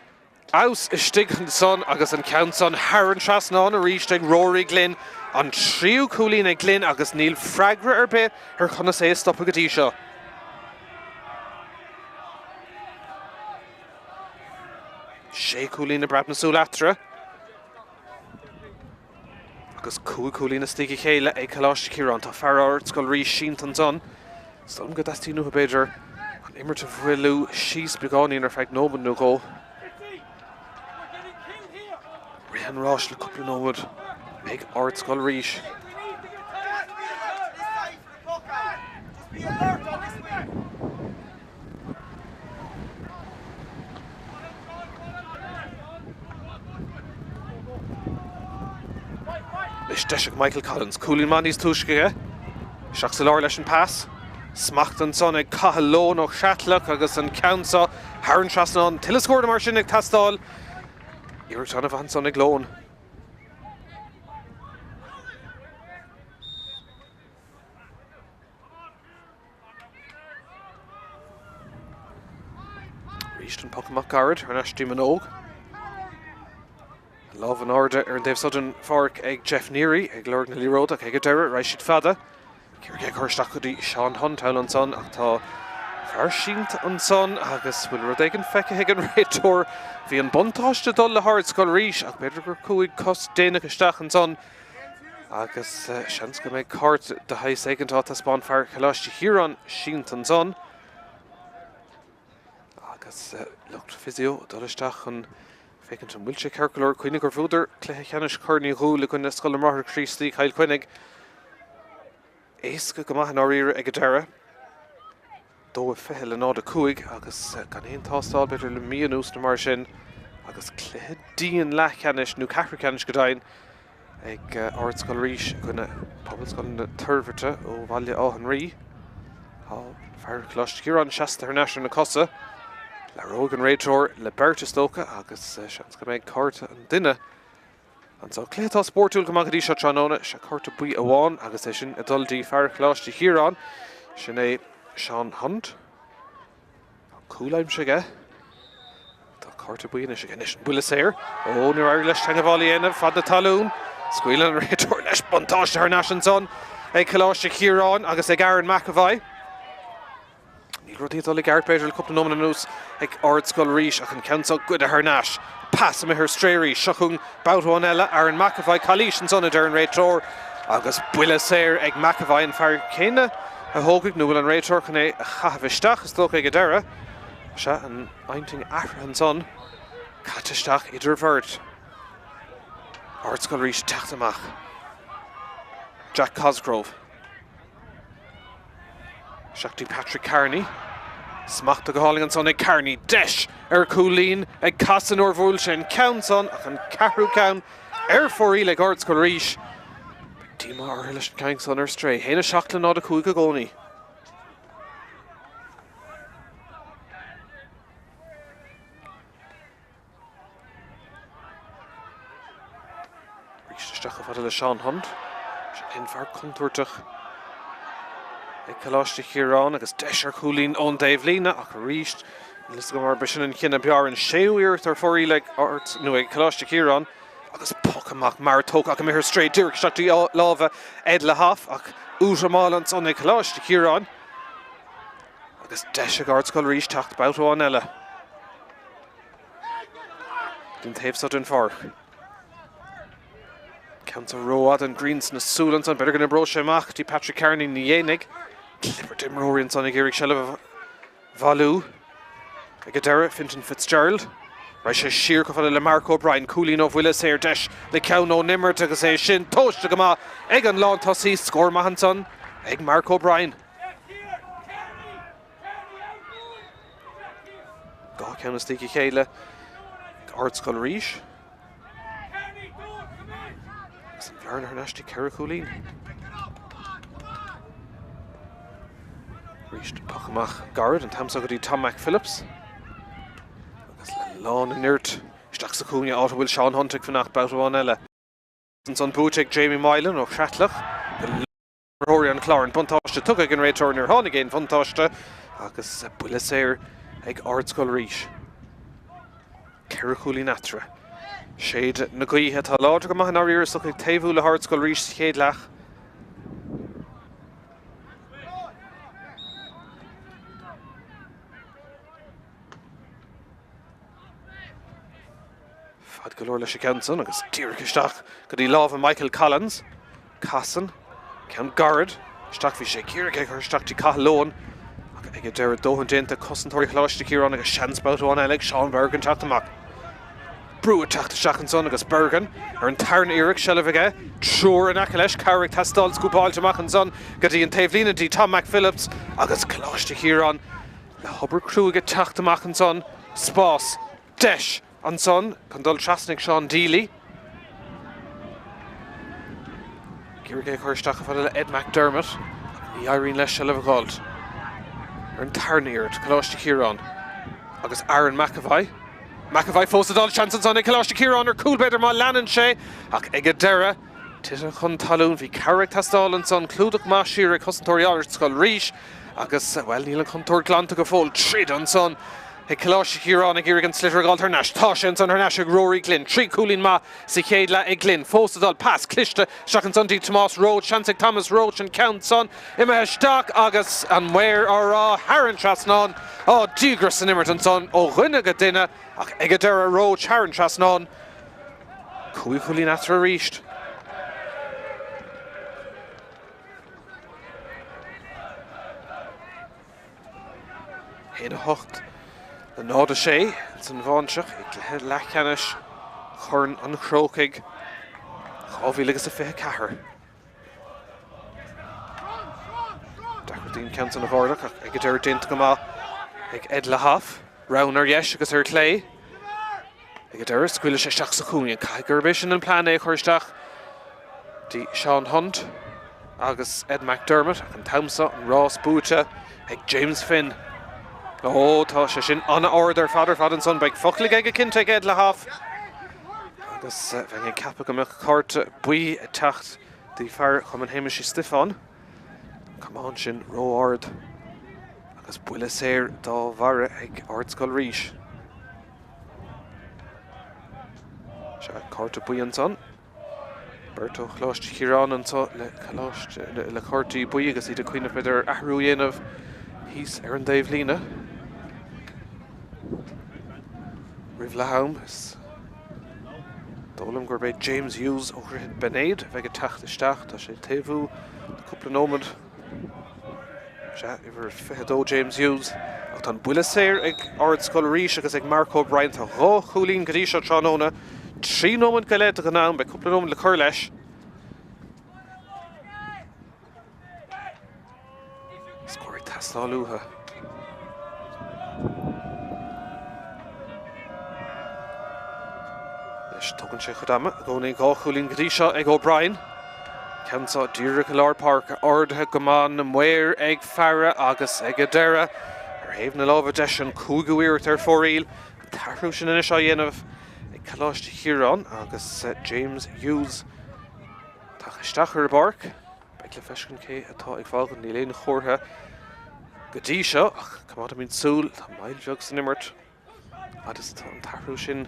aus is stig an son agus an count son Haran Trasna a ríist ag Rory Glynn an tríú cúlín ag Glynn agus níl freigra ar bit ar chuna sé stoppa go dtí seo. Sé cúlín na brab na súl atra. Agus cúlín na stigí chéile ag Coláiste Chiaráin tá fear Ardscoil Rís sínt an son. Stom go dastíú a beidir an imirta bhfuilú síos begáin ar feag nómad nó gó. Rian Ross le cúpla nómad ag Ardscoil Rís. Leis deisig Michael Collins, cúlín man níos túisce. Seach sa leir leis an pass. Smacht an son ag cathal lón ó seatlach agus an countsa Haran Trasna an tilascóir mar sin ag tastáil. Iirecht anna bhain son ag lón. Ríist an Pocamach Garad ar an eistí Manóg. Love an Aodha ar an Dave Sudden Páirc ag Jeff Neary ag Lord na Líródach ag a deireadh Raishid Fada. Cír ag chuirteach go dtí Sean Hunt an son ach tá Fear sínt an son agus bhfuil rud éigean feice ag an réiteoir bhí an buntáiste dul le Ardscoil Rís ach beidir gur cúig cos déanaach isteach an son agus seans go méid cart de hais éigentá a spáin fear Coláiste Chiaráin sínt an son agus lucht physio dul isteach an fécinn an bhfuil sé ceirceoir Chainnigh gur bhúdar Cluiche Cheannis Chornaí Rúla gon scoil mar Chríostaí Chail Chainnigh éasca go maith an áíre ag deire dó fehil an áda cúig agus gan éon tástáil beidir le míonús na mar sin agus Cluiche díon Leathcheannais nó Chrócaigh go dainn ag Ardscoil Rís gona poblscoil na Turverte ó bhaile áhan rí fear Coláiste Chiaráin Sathairn na cosa le róg an réiteoir le Berta Stocha agus seans go méid carta an duine an so Cluiche Spórtúil go magadí se Chanónaigh se carta buí amháin agus é sin a duldí fear Coláiste Chiaráin sin é Sean Hunt cúlaim se ge tá carta buíine se gnis bula séir ó nu air leis teanga bhálaí aanamh fad na talún scuile an réiteoir leis buntáiste ar nasin son ag Coláiste Chiaráin agus ag Aaron McAvoy ní rudí dul ag Art Beidir le cúpla nómana nús ag Ardscoil Rís ach an ceansa good a thnáis pass am ar stréirí seachún boutáin eile Aaron McAvoy Coláiste an son a deir an réiteoir agus bula séir ag McAvoy an fear céine a thógaigh nó bhfuil an réiteoir chun é a chahabhisteach is tócha ag deire se an ainting ahra an son catisteach idir bhirt Ardscoil Rís teacht amach Jack Cosgrove Seachtí Patrick Carney smacht go háling an son ag Carney deis ar cúlín ag casan or bhúil sin ceann son ach an ceathrú ceann ar fórí le Ardscoil Rís Díma ar leis an ceann son ar stray héna seach le nád a cúig go gcónaí Ríisteach a fada le Sean Hunt sin infar Counterattack ag Coláiste Chiaráin agus deis ar cúlín ón Dave lína ach ríist lis go mar besin an chinna bear an séúir tar fórí le art nó ag Coláiste Chiaráin agus poc amach mar tóg ach mé straight dúrk seachtaí lábha ed le half ach úsramáil an son ag Coláiste Chiaráin agus deis ag Ardscoil Rís teacht boutáin eile den taobh sod an Páirc Ceantar road an greens na súlan son beidir gona bro sé amach tí Patrick Carney ní dhéananig clipper dimróí an son ag Éireann Shelley Valú ag deire Fintan Fitzgerald Right sé siar go fáile le Mark O'Brien cúlín ó bhuiile séir deis le ceann ó nimmert agus é sin tóiste go maith ag an lán tosaí scór maithan son ag Mark O'Brien Gá ceann is tíí chéile Ardscoil Rís agus an bhearn ar neistí ceir cúlín Ríist poc amach Garrett an tamsa go dtí Tom McPhillips agus le lán in irt isteach sa cúne áta bhfuil Sean Hunt ag fannacht boutáin eile an son búteag Jamie Moylan ó Chrócaigh Rory an Cláran buntáiste tug ag an réiteoir ar tháinig géin buntáiste agus bula séir ag Ardscoil Rís ceir cúlín atra séad na gaotha tá láidir go maith an áiríre such ag taobhú le Ardscoil Rís chéad leach Fad go leor leis a ceann son agus tíreach isteach go dtí lábha Michael Collins Cassan ceann Garrett isteach bhí sé círeach ag isteach tí cathlóin ag deir dóhan déanta cosantóirí Coláiste Chiaráin agus seans boutáin eile Sean Bergen teacht amach Brú teachta seach an son agus Bergen ar an tarn Éireann Shelley aige trúr an aice leis Carrick tastáil scúpáilte amach an son go dtí an taobh lína dtí Tom McPhillips agus Coláiste Chiaráin le hobar crú aige teacht amach an son spás deis an son chun dul trasnig Sean Deely Círeach ag chuirteach a fada le Ed McDermott í éiríonn leis Shelley Gold ar an tarn Éireann Coláiste Chiaráin agus Aaron McAvoy fósta dul seans an son ag Coláiste Chiaráin ar cúl beidir má leanan sé ach ag deire tiite chun talún bhí Carrick tastáil an son clúdach más siar ag cosantóirí Ardscoil Rís agus well níl an contóir glánta go fóil tríd an son Coláiste Chiaráin ag Iargan Slitter Galtarnash, Táisians on Harnash Rory Glynn, Trí Coolín Ma, Chéadla ag Glynn, Fósadal Pass, Cluiche, Seachán Sunday Tomás Roach, Shantig Thomas Roach and Countson, Imeisteach agus and where are HÉireann Trasnán, Dígras and Immerton son, Ghine go duine, ach ag Adara Roach, HÉireann Trasnán, Coolín atra ríist. Héna hocht. The Aodha sé, it's in Bháinseach, Leathcheannais, Churn an Chrócaigh, Chábhí agus a fithe cahar. Dachardín Count an Bhardach, ag Adara Dint go má, ag Edla Half, Raunar Yesh agus Clay, ag Adara Scuile sé Seach sa Cúnaigh, Gurbishin an Plan A chuirteach, Dí Sean Hunt, agus Ed McDermott, and Tamsa and Ross Búte, ag James Finn. Tá sé sin an order father fad an son beag fochlig ag a cinnte ag Edla Half. Agus bheith ag cappa go meach cárta buí a tacht dí fear chum an héimiisi Stefan. Cumán sin ró ard. Agus buile séir dá bhara ag Ardscoil Rís. Se cárta buí an son. Berto Coláiste Chiaráin an so le cártaí buí agus iad a cuioine beidir ahrú dhéanamh hís ar an Dave Lína. Drisleáin is Dólam gur beidh James Hughes óchrithid Benéid bheith tacht isteach tá sé taobhú cúpla nómad se iver fithedó James Hughes ach tá buile séir ag Ardscoil Rís agus ag Mark O'Brien tá rá chúlín go dtí seo Chanónaigh trí nómad go leid a gnám beidh cúpla nómad le chur leis. Scóir tasná luha. Tugann sé chudama, gcónaí gá chúlín go dtí seo ag O'Brien. Ceansa díreach go Páirc Aodha go máin na muir ag feara agus ag Adara. Ar thaobh na láimhe deis an cúig uireacht ar fóraíl. Tarthú sin ina seo dhéanamh ag Coláiste Chiaráin agus James Hughes. Tá isteach ar Páirc. Beidh le feiscin cé atá ag fágan ní léon chóirtha go dtí seo ach cumá mín súil tá mail beag san imirt. Agus tá an tarthú sin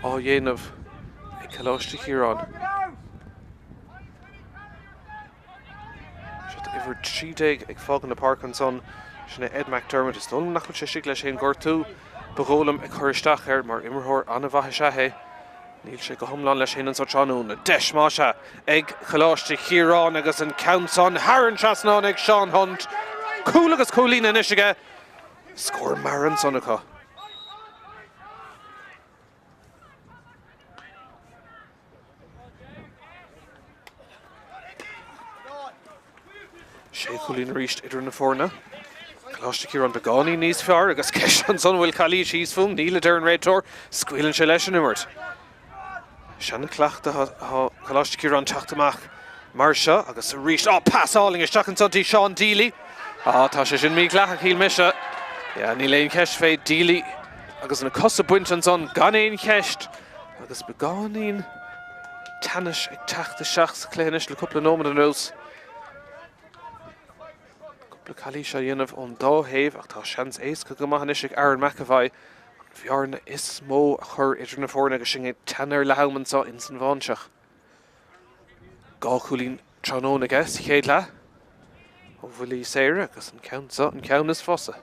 á dhéanamh ag Coláiste Chiaráin. Se iver 30 ag fágan na Páirc an son sinna Ed McDermott is dónam nach sé sig leis sé gortú bególam ag chuiristeach ar mar immerthór anna bhaithe sethe. Níl sé go thomláin leis an sa Chanónaigh deis má se ag Coláiste Chiaráin agus an Countson HÉireann Trasnán ag Sean Hunt. Cúil agus cúlín in isige. Scór maran sonnacha. sé cúlín ríist idir na fórna. Coláiste Chiaráin beánaí níos fearr agus ceis an son bhfuil cailí síos fum níl ar an réiteóir scuilann sé leis an imirt. Seanna cleachta Coláiste Chiaráin teacht amach mar seo agus a ríist pasáling isteach an sontí Seán Dílí. Tá sé sin mí gleach híl mise. Ní léon ceist féid Dílí agus na cosa buint an son gan éon ceist agus beánaín tanis ag teachta seach sa cléanis le cúpla nómad an nós. Le cailí seo dhéanamh ón dá thaobh ach tá seans éasca go maith ag Aaron McAvoy. Bhearna is mó a chur idir na fórna agus sin tenar le hamann sa in san Bháinseach. Gá chúlín Chanónaigh Chéadla ó bhfuilí séire agus an ceansa an ceann is fosa.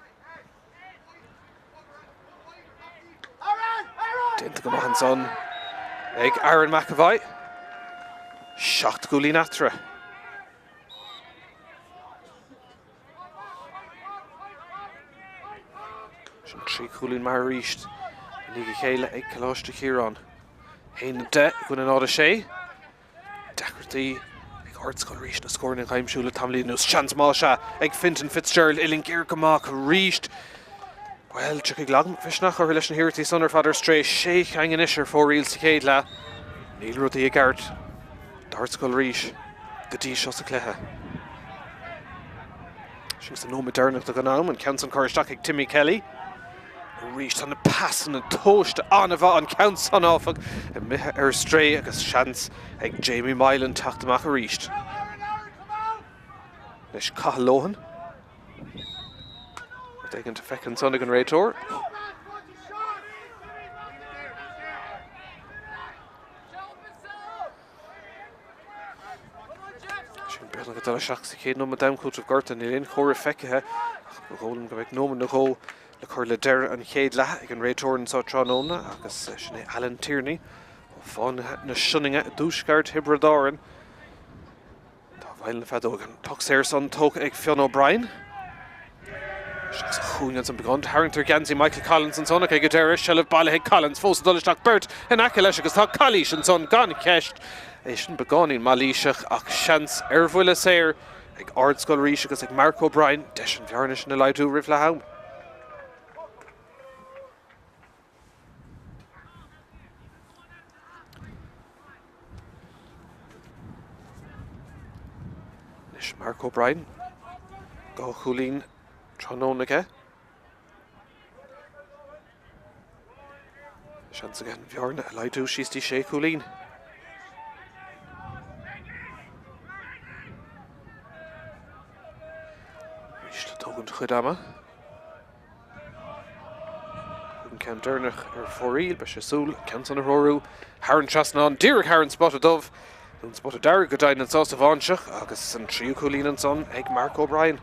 Déanta go maith an son ag Aaron McAvoy. Seacht gúlín atra. Trí chúlín mar ríist ní go chéile ag Coláiste Chiaráin. Héana de gon an Aodha sé. Deachirtaí ag Ardscoil Rís na scóirna chaimsúla tamlín nús seans má se ag Fintan Fitzgerald ilinn géir go amach ríist. Well, tu ag lagam fisnach ar leis na hirirtaí son ar fadar strééis sé cheangan isir fóraíl sa chéadla. Níl rudaí ag gart d'Ardscoil Rís go dtí seo sa cléthe. Sin sa nómad dearnach do gnám an ceann san choiristeach ag Timmy Kelly. Ríist an na passan an tóiste anna bheith an count san áfach a mithe ar stré agus seans ag Jamie Milan teacht amach a ríist. Leis cathalóhan. Ag an fecinn son ag an réiteóir. Beag go dul seach sa chéad nó damcút a gorta ní léon chóir feicithe go ghólann go bheith nóman na ghó le chuir le deir an chéad lethe ag an réiteoir an sá Chanónaigh agus sin é Alan Tierney ó fáin na Sinninge dúsgart Hibredáin. Tá bhail na fedóg an tuxéir son tóg ag Fionn O'Brien. Seachas chúin san beáin Harrington Gansi Michael Collins an son ag go deir sellh bailthe Collins fós dulaisteach Bert in aice leis agus tá Coláiste an son gan ceist é sin beáin Malíiseach ach seans ar bhuiile séir ag Ardscoil Rís agus ag Mark O'Brien deis an bhearnis na leidú rih le ham. Nis Mark O'Brien go chúlín Chanónaigh. Seans again bhearna a leidú síostí sé chúlín. Tógann chudama. Chun Counterattack ar fóríl be sé súl cean san a rórú. HÉireann trasnán díreach HÉireann spot a dubh. Dún spot a deir go dain an sásta Bháinseach agus an tríú chúlín an son ag Mark O'Brien.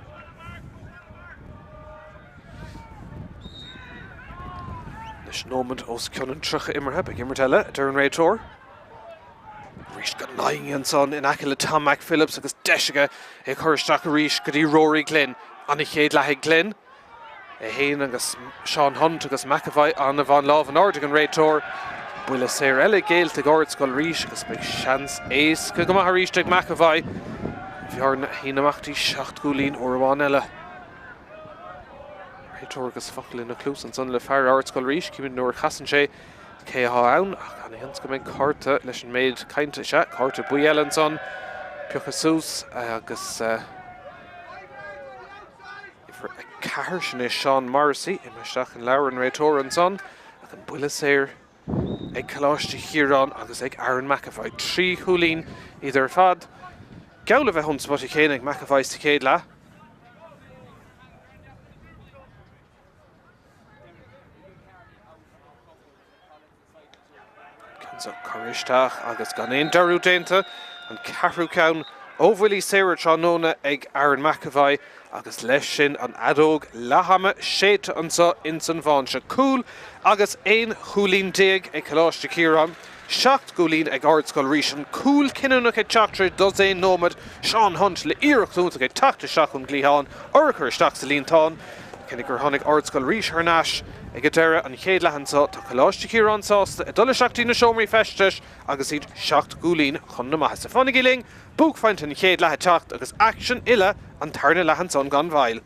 Leis nómad os ceann trucha imirthe ag imirteile ar an réiteoir. Rís go naing an son in aice le Tom McPhillips agus deisiige ag chuiristeach a rís go dtí Rory Glynn. An I chéad lethe Glynn. hÉireann agus Sean Hunt agus McAvoy an a bhain láh an ordig an réiteoir. Buile séir eile géalt ag Ardscoil Rís agus beidh seans éas go maith ríiste ag McAvoy. Bhearna híanamachtaí 7 gúlín ó bháin eile. Réiteoir agus fachlinn na clús an son le fear Ardscoil Rís cíimid nuair chasan sé céá ann ach an hens go mbeidh carta leis an méid cainte se carta buí eile an son peocha sús agus Cahir sin é Sean Morrissey imeisteach an leabhar an réiteoir an son ach an buile séir ag Coláiste Chiaráin agus ag Aaron McAvoy. 3 chúlín idir fad. Geall bheith chun spot chéine ag McAvoy sa chéad le. Cynsa choristeach agus gan éon deirú déanta an ceathrú ceann ó bhuilí séir Chanónaigh ag Aaron McAvoy agus leis sin an adóg lehama séite ansa in san Bháinseach. Cúl agus 1 chúlín déag ag Coláiste Chiaráin, 7 gúlín ag Ardscoil Rís. An cúl cinúnach ag Tráchtaire does é nómad Sean Hunt le iarachúnta ag Tráchtaire chun glíháin or chuir isteach sa líontáin. Cinnig gur tháinig Ardscoil Rís ar náis ag go deire an chéad lehansa tá Coláiste Chiaráin sásta i dul seachtaí na seomraí festais agus iad 7 gúlín chun na maithe sa fannigíling. Búg feint an chéad lethe teacht agus action ile an tarna lehan son gan bhail.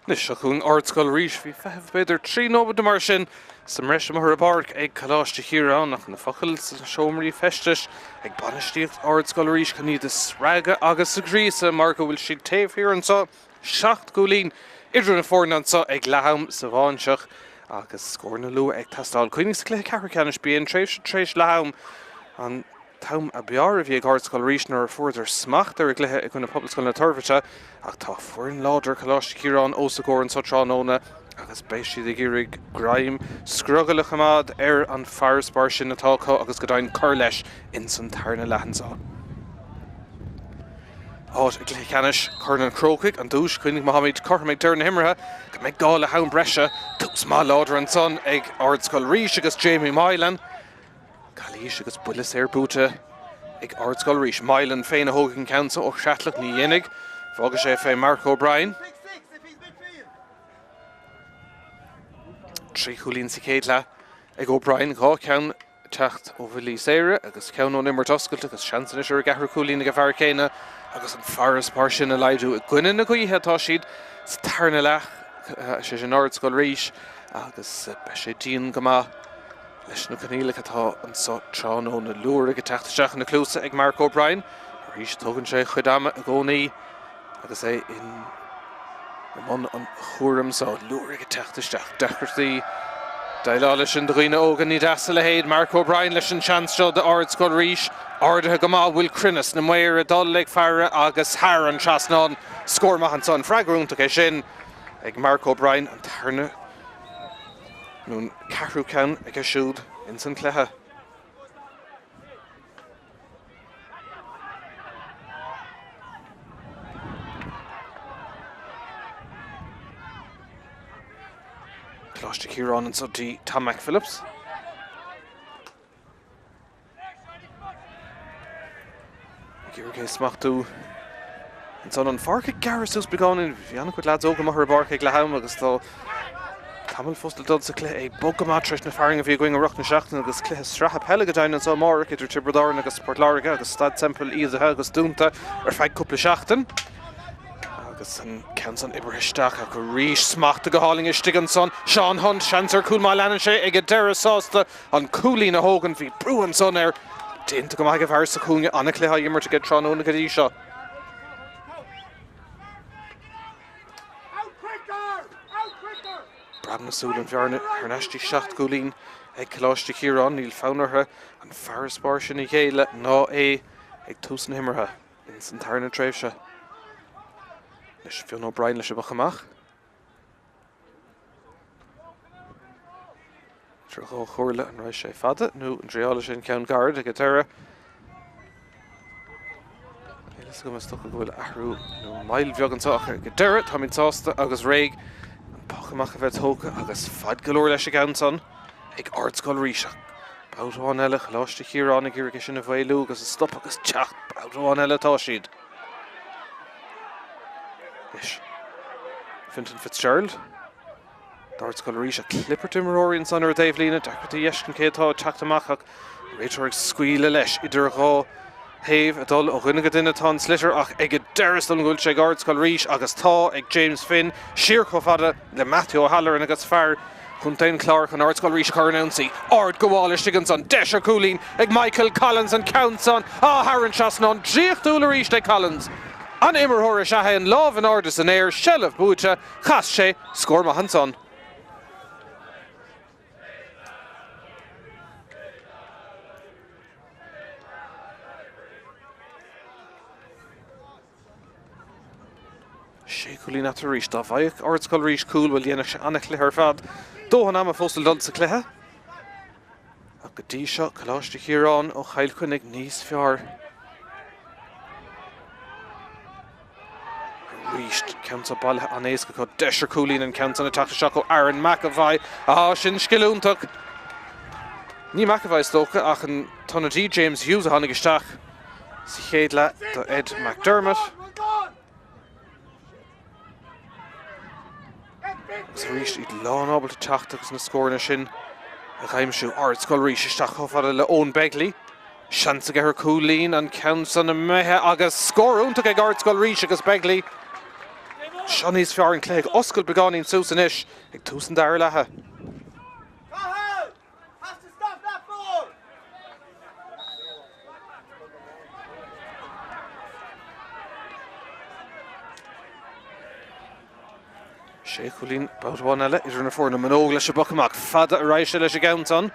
Nishachu'n Ardscoil Rís fi fef beidir 3-0 de mar sin sa mreis mar a Páirc ag Coláiste Chiaráin nach na focail sa seomraí festis ag banistíocht Ardscoil Rís can iad is sráige agus sa gríosa mar go bhfuil siad taobh hÉireann sa 7 gólín idir na fórnan sa ag leathaim sa Bháinseach agus scór na lua ag tastáil Chainnigh sa Cluiche Canon bíon tréis leathaim an Táim a bear a bhí ag Ardscoil Rís nar fuaidir smacht ar a Cluiche ag chun na poblscoil na Torfaite ach tá fuair láidir Coláiste Chiaráin ó sa gcóir an sa Chanónaigh agus béis siad ag iarraigh graim scrogala chamad ar an fearspar sin atá có agus go dainn cur leis in san tarna leathansá. Áit ag Leathcheannais chur an Chrócaigh an dúis Chainnigh Mohammed Cormaid Dearna Himmertha go méid gála hain breise tús má láidir an son ag Ardscoil Rís agus Jamie Míchéal Calíis agus bulas ar búta ag Ardscoil Rís Míchéal féin a hógan cansa ó seatlach ní dhéananig fága sé fé Mark O'Brien 6-6 if he's midfield. trí chulín sa céadla ag O'Brien gá ceann techt ó bhfuil éire agus ceann ó nimmar toscailt agus seansan is ar gahar chulín ag a bhar céine agus an fearspar sin a leidú a gcuine na gaotha tá siad sa tarna leach sé an Ardscoil Rís agus be sé díon go maith leis na caníla atá an sa Chanónaigh luair go teachtasteach na clúsa ag Mark O'Brien rís tugann sé chudáma a gcónaí agus é in man an chóram sa luair go teachtasteach deachirtaí Daileála sin do dhaoine ógan ní deasa le héad Mark O'Brien leis an seanseo de Ardscoil Rís Aodha go maith bhfuil crinnes na muir a dul ag fearre agus thar an trasnán scór maith an son freigrúnta é sin ag Mark O'Brien an tarna Nún carú ceann ag a siúd in san Cluiche. Coláiste Chiaráin an sodí Tom McPhillips. Gyrgé smachtú an son an Páirc ag garasús begáin bhí anna chuid lads óga mar a Páirc ag leathaim agus tá Tamil fostal dod sa Cluiche ag bog go matris na faring a bhí going a roch na seachtain agus Cluiche stratha pelle go dainn an sa Páirc idir Tibredáin agus Portláirge agus Stad Temple Aodha agus dúnta ar feadh cúpla seachtain agus an ceann ibristeach a go rís smacht a go háling istigh an son Sean Hunt seansar cúl má leanan sé ag a deire sásta an cúlín a hógan bhí brú an son ar dénta go maith a bhar sa cúnge anna Cluiche immar go Chanónaigh go dtí seo. Brabna Súlan bhearna ar neistí 7 gólín ag Coláiste Chiaráin níl fánartha an fearspar sin i chéile ná é ag tús na himmartha in san tarna tréimhse. Leis Fionn O'Brien leis a bachamach. Trá chóirla an roiis sé fada nó an dréála sin ceann gard ag a deire. Éiles go mas tucha go bhfuil ahrú nó mail bheag an tácha ag a deire tá mín tásta agus réig Pachamach a bheith tóga agus fad golóir leis a gan son ag Ardscoil Rís. Báúháin eile Coláiste Chiaráin ag iarraige sin a bhhéilú agus a stop agus teach báúháin eile tá siad. Is Fintan Fitzgerald Ardscoil Rís a clipper timóiríonn son ar a Dave Lína deachirtí dhéiscin cétá teachtamach ach réitear ag scuile leis idir gá Taobh a dul ó rinne go duine tá slitir ach ag a deras don ghfuil sé Ardscoil Rís agus tá ag James Finn siar chomh fada le Matthew O'Halloran agus fearr Chuntain Clark and Ardscoil Rís Carnouncy. Ard Gawala Shiganson. Desher Coolín. Eg Michael Collins and Countson. HÉireann Chasnon. Drisleáin Rís de Collins. An Immer Hora Shahan. Love and Ardis and Air. Shell of Búcha. Chasche. Score Mahanson. Coolín at Rís da Bhaíoch Ardscoil Rís cool will dhéanamh anna cluiche fad. Dóhan am a fóstal dul sa cluiche. A go dtí seo Coláiste Chiaráin ó Chail Chainnigh níos fearr. Rís ceann sa ball an éasca go Desher Coolín an ceann an attack seo go Aaron McAvoy. Sin scileúntaach. Ní McAvoy stócha ach an tonadí James Hughes a tháinig isteach. Sa chéad le do Ed McDermott. Agus Rís iad lán ábal to teachtagus na scóirna sin a chaimsiú Ardscoil Rís isteach chofada le Owen Begley. Seans a gheithir Coolín an Countson a methe agus scóirúntaach ag Ardscoil Rís agus Begley. Sean níos fearr an cléig oscail beánín súsan ish ag túsan dair lethe. Coolín about one eile idir na fórna manóg leis a bocamach fada a raise leis a Countson.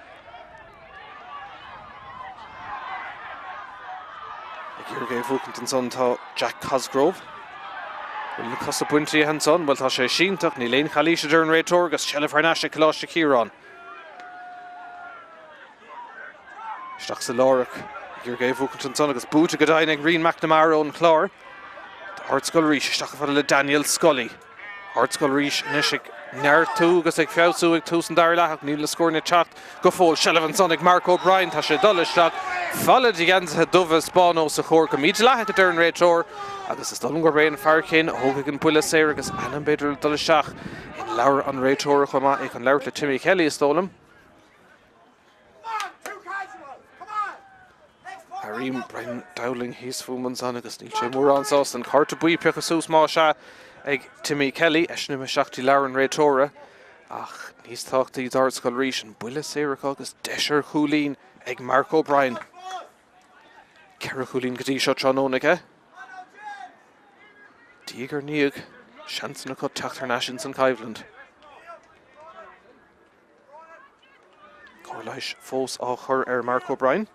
Ag Iorgé Bhucanton son tá Jack Cosgrove. Will na cosa buintí a son, well tá sé síntaach ní léon chalíise idir an réitor agus Shellef Harnaise Coláiste Chiaráin. Isteach sa lárach Iorgé Bhucanton son agus búta go dain ag Rian McNamara ón chlár. Ardscoil Rís isteach fada le Daniel Scully. Ardscoil Rís nisig neir tú agus ag feabhsú ag túsan dair leach níl le scóirna teacht go fóil Shellef son ag Mark O'Brien tá sé dul isteach. Fallad i gcéansa dumha spáinó sa chóir go míid leach idir an réitor agus is dul go raon fearr cén ógad an buile séir agus anam beidir dul isteach in leabhar an réitor chumá ag an leabhar le Timmy Kelly is tólam. Harim Brian Dowling hís fuman san agus níl sé mór ansás an carta buí peach a sús má se ag Timmy Kelly eisnú me seachtí leabhar an réitóra ach níos táchtaí Ardscoil Rís an buile séireach agus Desher Coolín ag Mark O'Brien. Ceithre Coolín go dtí seo Chanónaigh. Díogar níag seans na cut Tráchtaire san Caibhland. Coláiste fós á chur Mark O'Brien.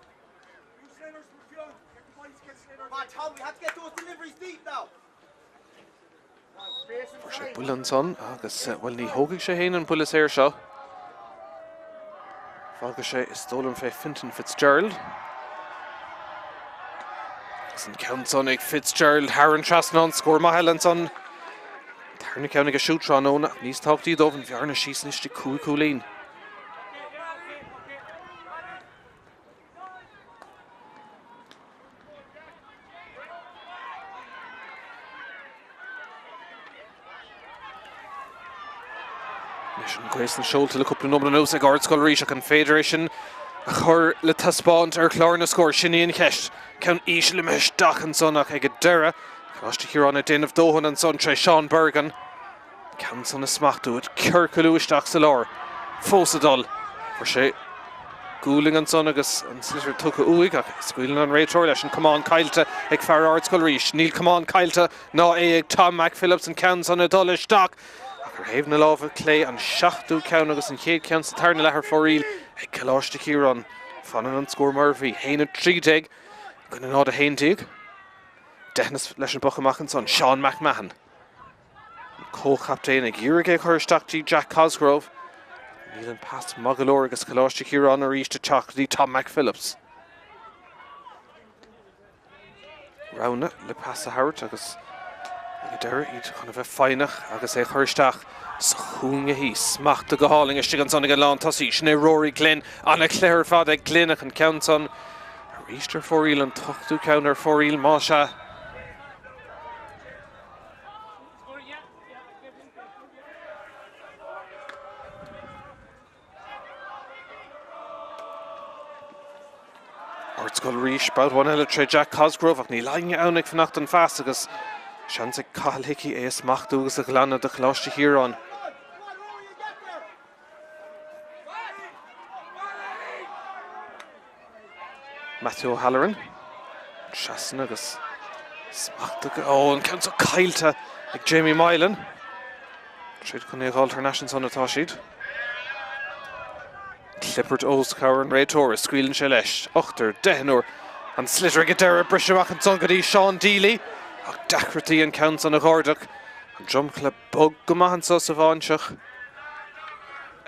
We have to get those deliveries deep now. For sé buileann son agus well ní thógaigh sé héin an buile séir seo. Fágadh sé is tólam fé Fintan Fitzgerald. Agus an Countson ag Fitzgerald HÉireann Chasnon scór Míchéal son. Tarna ceannig a siút Tráchtaire níos táchtaí dómh bhearna síos níos de Coolín. Grayson Schulte le cúpla nómna nús ag Ardscoil Rís ach an Federation a chur le taspáint ar chlár na scóir sinníon cheist ceann ísle meis dachan sonach ag a deire Coláiste Chiaráin a déanamh dóhan an son tre Sean Bergan ceann son na smachtú it ceircailú isteach sa lár fós a dul for sé gúling an son agus an slitir tucha uig ach scuileann an réitor leis an Cumán Cailte ag fear Ardscoil Rís níl Cumán Cailte ná é ag Tom McPhillips an ceann son a dul isteach gur héamh na lábha clé an seachtú ceann agus an chéad ceann Sathairn lethar fóríl ag Coláiste Chiaráin fanan an scór Murphy héanana 30 gona nád a héintíg deithnas leis an bochamach an son Sean McMahon an cóchaptéin ag Iorgé chur isteachtaí Jack Cosgrove níl an pass magalóir agus Coláiste Chiaráin a rís de teachtaí Tom McPhillips Rowna le pass a Howard agus Deir iad chun a bheith fáinach agus é chuirteach sa chúnga hí smacht a go háling is an son ag an lán tasí sné Rory Glynn anna cléir fad ag Glynach an Countson a rístar fóríl an tochtú ceann ar fóríl má se. Ardscoil Rís about one eile tre Jack Cosgrove ach ní láinne annig fannacht an fast agus seans ag cathal hickey é smachtú agus a glanna de Coláiste Chiaráin. Matthew O'Halloran. Seasan agus smachta an count caiilte ag Jamie Milan. Tríd chun éag alternation son atá siad. Clippert Oscar an réitor scuilann sé leis. Uachtar dehanúr an slitter go deire briseach an son go dtí Sean Deely. Ach dachartaí an count an a ghordach. An drumclub bug go maithan sa Bháinseach.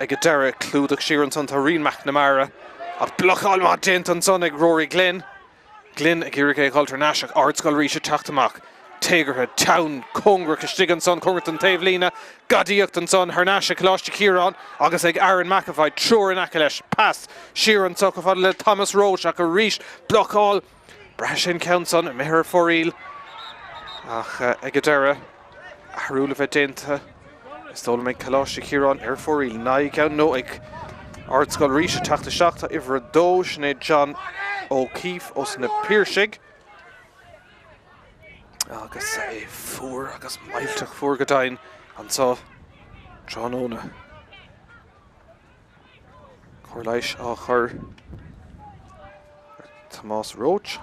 Ag go deire clúdach siar an son Tareen McNamara. Ach blochál má déint an son ag Rory Glynn. Glynn ag Cóireachtaigh Alternashach, Ardscoil Rís Tachtamach, Téigertha, Town, Congra, Stigan son, Congerton Tavelina, Gadíocht son, Hernasha, Coláiste Chiaráin, agus ag Aaron McAvoy, Trúr in Acaleis, Pass, Sheeran Tuck of Adelaide, Thomas Roach, ach a Rís, Blochall, Brashin Countson, Meher Foril, ach ag Adera, Harúla Vedenta, Stole meg Coláiste Chiaráin, Foril, Nai Count, no ag Ardscoil Rís Tachtamach, Ivra Doge, ne John O'Keefe os na Páirc agus fuair agus mailteach fuair go dainn an sa Chanónaigh Coláiste á chur Tomás Roach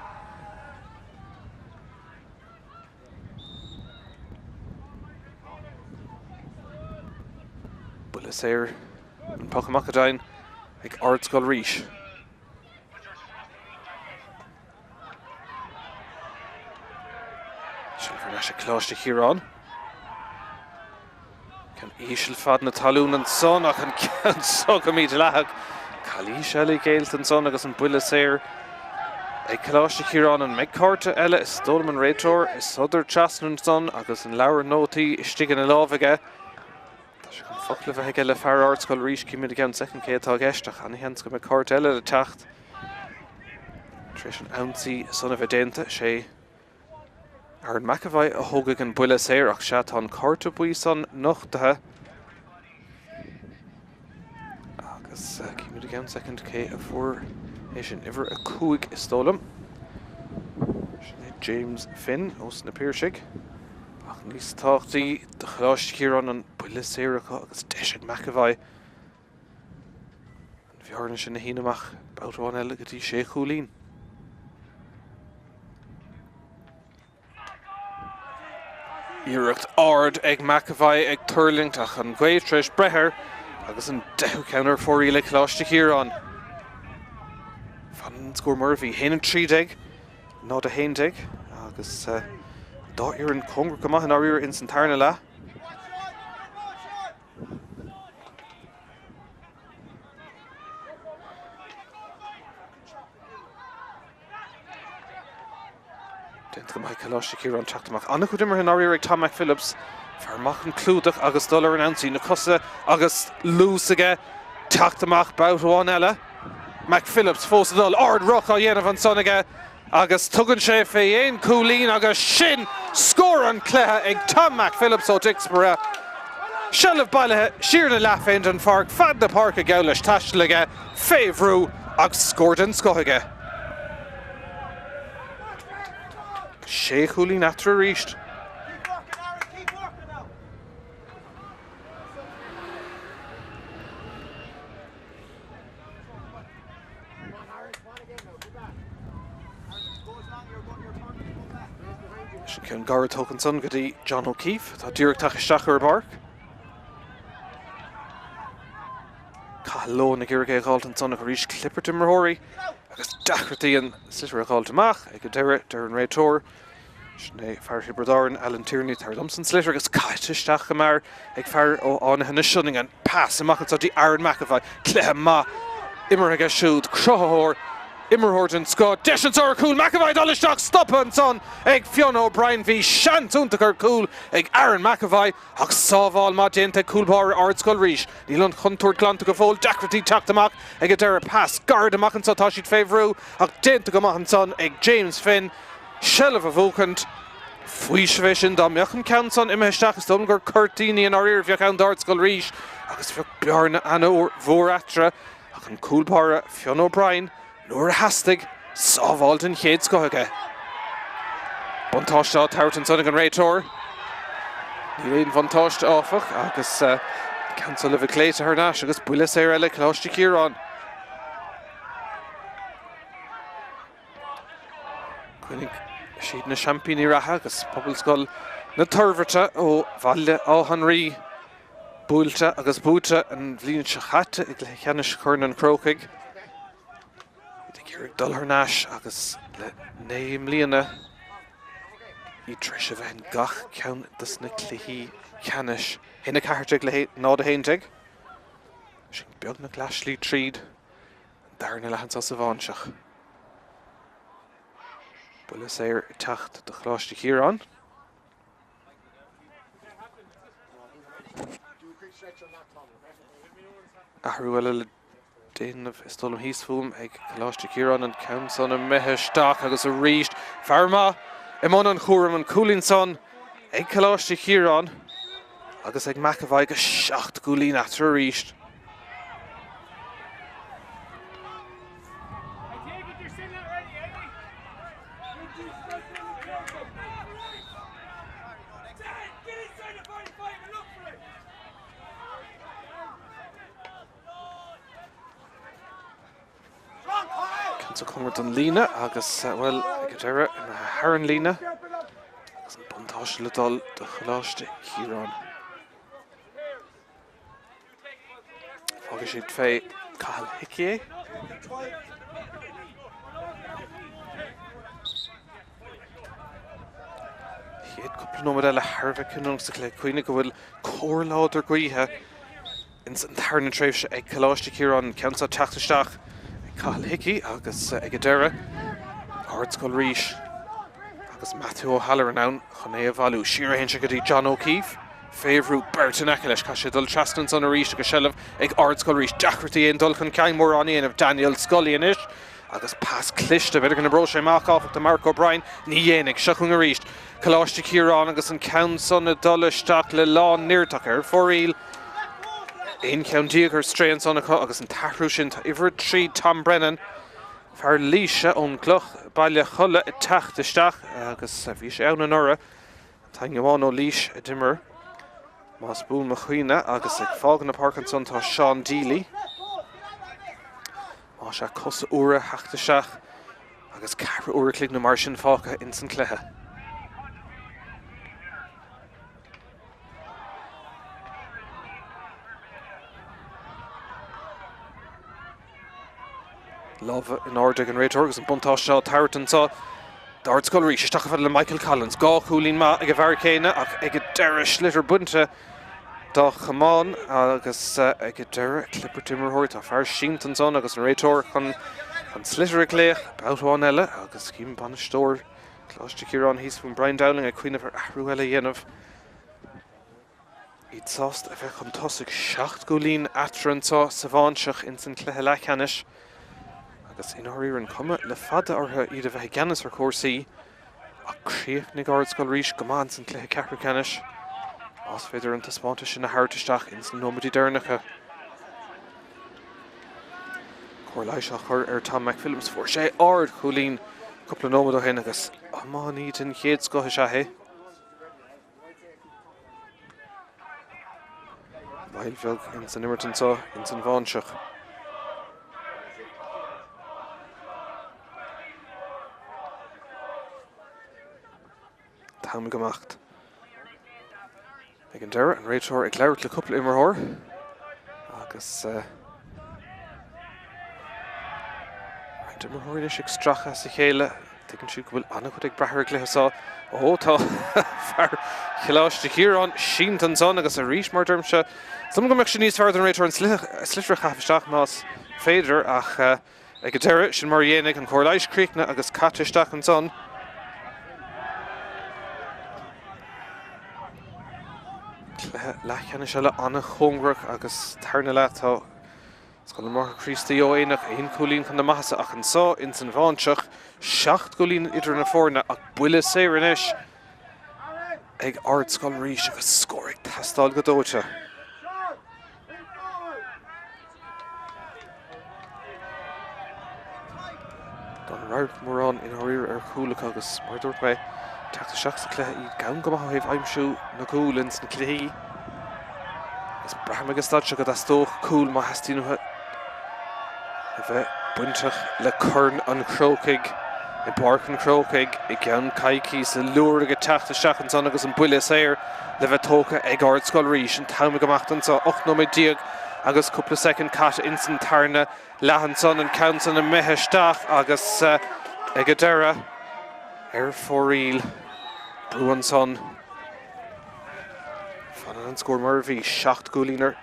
bulas éir an pachamach go dainn ag Ardscoil Rís. Coláiste Chiaráin. Can Ísil fad na talún an son ach an cean sog am iad leag. Coláiste eile géilt an son agus an builis éir. Ag Coláiste Chiaráin an meid cárta eile is dólam an réitor is sodar teasn an son agus an leabhar nótaí is stigan na lábhaige. Tá sé chun fochla bheith eile fear Ardscoil Rís cíimiid gan second cé atá geisteach an hens go meid cárta eile le teacht. Tris an ansaí son a bheith sé Aaron McAvoy a thógadh an builis éir ach sé tá cárta buí son nochtathe. Agus cíimiid gan second cé a fuair é sin iver a cúig is tólam. Sin é James Finn os na Páirc. Ach níos táchtaí de Coláiste Chiaráin an builis éir agus deis McAvoy. An bhearna sin na híneamach báutháin eile go dtí sé chúlín. Iirecht ard ag McAvoy ag Turling ach an gcuid brethir agus an 10 counter fórí le Coláiste Chiaráin. Fan scór Murphy, héanaan 30, nád a 1 agus dá ar an Congra go maithan áíir in Sathairn le. Déint go maith Coláiste Chiaráin teachtamach. Anna chu dimar an áíir ag Tom McPhillips fearmach an clúdach agus dul ar an ansaí na cosa agus lús aige teachtamach báutháin eile. McPhillips fós a dul ard roch á dhéanamh an son aige agus tugann sé fé éon cúlín agus sin scór an cléthe ag Tom McPhillips ó Dixborough. Sealamh bailithe siar na leaféint an Páirc fad na Páirc a gabh leis taisteal aige féhrú agus scóir den scoth sé cúlín after a ríist. Sin cén gara tógan son go dtí John O'Keefe tá dúireacht isteach ar Páirc. Cailó na Cóireachtaigh Altan son a go rís Clippert imreoirí agus dachartaí an sitar a gáilteach ag go deire ar an réitor. Sné fearthaí bredáin Alan Tierney tar Lumson Slitter agus caiite isteach go mar ag fear ó ánithe na Sunning an pass amachchan sa dtí Aaron McAvoy cléthe má imar aige siúd crothóir immerhort an Scott Deschans are cool McAvoy Dollistock stop an son ag Fiona O'Brien v Shantuntakar cool ag Aaron McAvoy ach sábháil má déanta coolbar Ardscoil Rís níl an chuntúir glanta go fóil dacratí teachtamach ag a deire pass guard amachchan sa tá siad féhrú ach déanta go maithan son ag James Finn Shelf a bhócant faoi bheith sin dá meachan ceanson imeisteach is dom gur curtíní an áíir bheoch an Ardscoil Rís agus bheoh bearna anna mhór atra ach an coolbar Fiona O'Brien nuair a hastig sábháil den chéad scothige. Bontáiste á Tautan son an réitor. Ní réon bontáiste áfach agus cancel le bheith cléite Hernasha agus builis éir eile Coláiste Chiaráin. Cuinnig siad na champíní ratha agus pobl na turverte ó bhaile á Henry búilte agus búte an bhliain se chatte ag Leathcheannais chun an Chrócaigh. Ag Iarraidh dul ar náis agus le 9 mbliana í tris a bheith gach ceann dus na cluiche Ceannais hina cairteag le nád a héinteag. Sin beag na Glashlí tríd darna lehananta sa Bháinseach. Bulas éir techt de Coláiste Chiaráin. Ahrúile le déanamh istólam híos fuaim ag Coláiste Chiaráin an ceann son a meitheisteach agus a ríist. Fearma imón an chóram an cúlín son ag Coláiste Chiaráin agus ag Macavai go 7 gúlín after a ríist. So cumhairt an líne agus well ag deire na hÉireann líne agus an buntáiste le dul de Coláiste Chiaráin. Fágadh siad fé Cathal Hickey. Chiad cúpla nómad eile Harbheith Canónaigh le Cuoinnig go bhfuil cóirláidir gaotha in san Sathairn tréimhse ag Coláiste Chiaráin ceann sa teachtasteach Cathal Hickey agus ag deire Ardscoil Rís agus Matthew O'Halloran ann chun é a bhallú siar héin se go dtí John O'Keefe féhrú Bertanacha leis cai sé dul trastan son a ríist agus sellh ag Ardscoil Rís deachreachtaí éon dul chun ceann mór an éanamh Daniel Scully inis agus pas Cluiche beidir gona bro sé amach áfach de Mark O'Brien ní dhéananig se chun a ríist Coláiste Chiaráin agus an ceann son a dul isteach le lán níortach ar fóríl. Ein ceann díogar straon sonnacha agus an tahrú sin tá ihre trí Tom Brennan fear líise ón gcloch baile chulle i teachtasteach agus bhí sé ann an ora tá gháin ó líis a dimmer más bún mo chuoine agus ag fágan na Páirc son tá Sean Deely má se cosa uair heachtaseach agus ceithre uair clíg na mar sin fácha in san cluiche. Love in Aodha an réiteoir agus an buntáiste seo Tartan sa Ardscoil Rís isteach le Michael Collins gá chúlín má ag a bhar céine ach ag a deire slitir bunta dá chamáin agus ag a deire clipper timmerthirt a fear síntan son agus an réiteoir chun an slitir a cléach báháin eile agus cím banistóir Coláiste Chiaráin híos fún Brian Dowling a cuioineh ar ahrú eile dhéanamh. Iad sást a bheith chun tosaigh 7 gúlín atrantá sa Bháinseach in san cluiche Leathcheannais. Agus inóirí an cuma le fada ortha iad a bheith Geannas ar chósaí a chríochnaigh Ardscoil Rís go maith san cluiche Cathraigh as féidir an taspáinte sin na háirtaisteach in san nómadí dearnacha. Coláiste chur ar Tom McPhillips fuair sé ard chúlín cúpla nómad ó hin agus amán iad an chéad scotha se hé. Bhailbheag in san Imirton sa in san Bháinseach. Táim gemacht. Ag an deire an réiteoir ag leabhart le cúpla immerthóir agus immerthóir is ag stracha sa chéile tuigeann siad go bhfuil annach chud ag brethir cluiche ó tá fear Coláiste Chiaráin síntan son agus a rís mar dermse Some go meach sin níos fearr an réiteoir an slitre chafisteach más féidir ach ag an deire sin mar dhéananig an Coláiste Chiaráin agus cataisteach an son. Leathcheannais eile anna chóngrach agus tarna le tá scoil mar Christaí ó éanach aon cúlín chun na maithasa ach an sá in san Bháinseach 7 gúlín idir na fórna ach buile séir inis ag Ardscoil Rís agus scóraigh teastáil go dóite. Don raibh mórrán in áír ar chúlacha agus mar dúirt mé teachta seach sa cluiche iad gan go maith éh aimsiú na cúlinn na cluichí. Is braham agus staidse go dastóch cúl má heastíonuthe a bheith buinteach le churn an Chrócaigh I Páirc an Chrócaigh I gceann caiicí sa luair go Tráchtaire an son agus an buile saoir le bheith tócha ag Ardscoil Rís an táime go machtan sa 8 agus cúpla second cat in san tarna leathan son an Counson an meisteach agus ag a deire fóríl Brúan son fan an scór mar bhí 7 gúlínar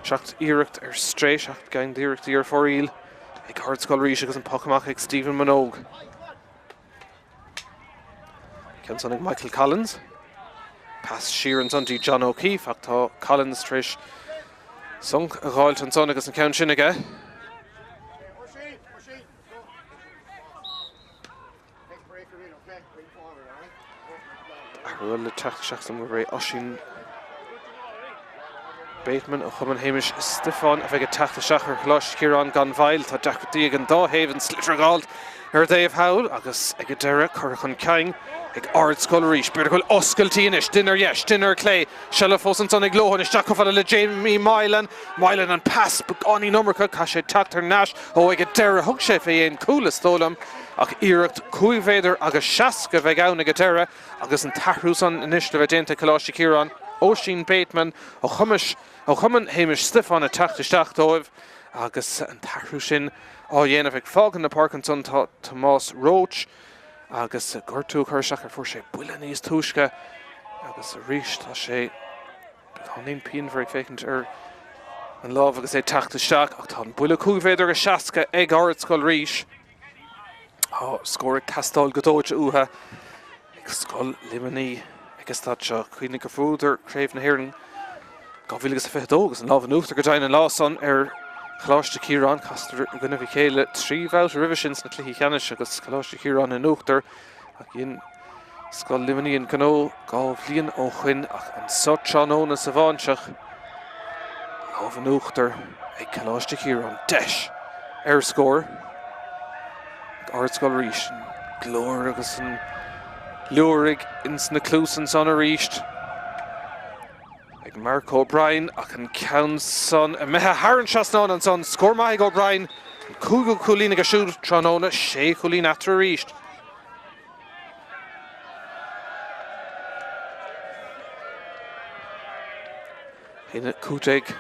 7 iirecht stré 7 gain d'iirecht ar fóríl ag Ardscoil Rís agus an pochamach ag Stephen Minogue. Ceann ag Michael Collins. Pass Sheeran son di John O'Keefe ach tá Collins trish sunk a gáilt an son agus an ceann sin aige. Arúil le Tráchtaire an ré Oisín Bateman a chumann Hamish Stefan a bheith go Tráchtaire Coláiste Chiaráin gan bhail tá deachtaí an dáhéhann slitre gáilt Dave Howell agus ag a deire Chrócaigh Masita ag Ardscoil Rís beir goil oscailtí inis dinner Clay Shella fós an ag glóhan is teach le Jamie Míchéal an pass beáí numracha cá sé Tráchtaire Nash ó ag a deire thug sé fé éon coolas tólam ach iirecht cuaimhéidir agus 6 go bheith ann ag a deire agus an tathhrú san inis le bheith déanta Coláiste Chiaráin Oisín Bateman ó chumann Hamish Stefan a Tráchtaire dóibh agus an tathhrú sin á dhéanamh ag fágan na Páirc an son Tomás Roach agus gortú chuirseach ar fuair sé buile níos túisce agus a rís tá sé beáíon peon bhar ag fécint ar an lámh agus é Tráchtaire ach tá an buile cuaimhéidir go 6 ag Ardscoil Rís scóir Castáil Godóide uatha ag Scoil Limaní agus tá seo chuoine go fúidir craobh na hÉireann 2022 agus an lámh an uachtar go dteann an lásan ar Coláiste Chiaráin castar gona Míchéal 3 bhát rivishins na Leathcheannais agus Coláiste Chiaráin an uachtar ach íon Scoil Limaní an Canó 2 bhliain ó chuin ach an sot Chanónaigh sa Bháinseach lámh an uachtar ag Coláiste Chiaráin deis ar scór Ardscoil Rís an glór agus an luairigh ins na clúsan son a ríist ag Mark O'Brien ach an ceann son a methe Haran Seasnán an son scór maith O'Brien cúgu cúlín ag a siúd Chanónaigh 6 cúlín after a ríist. Hine cúteig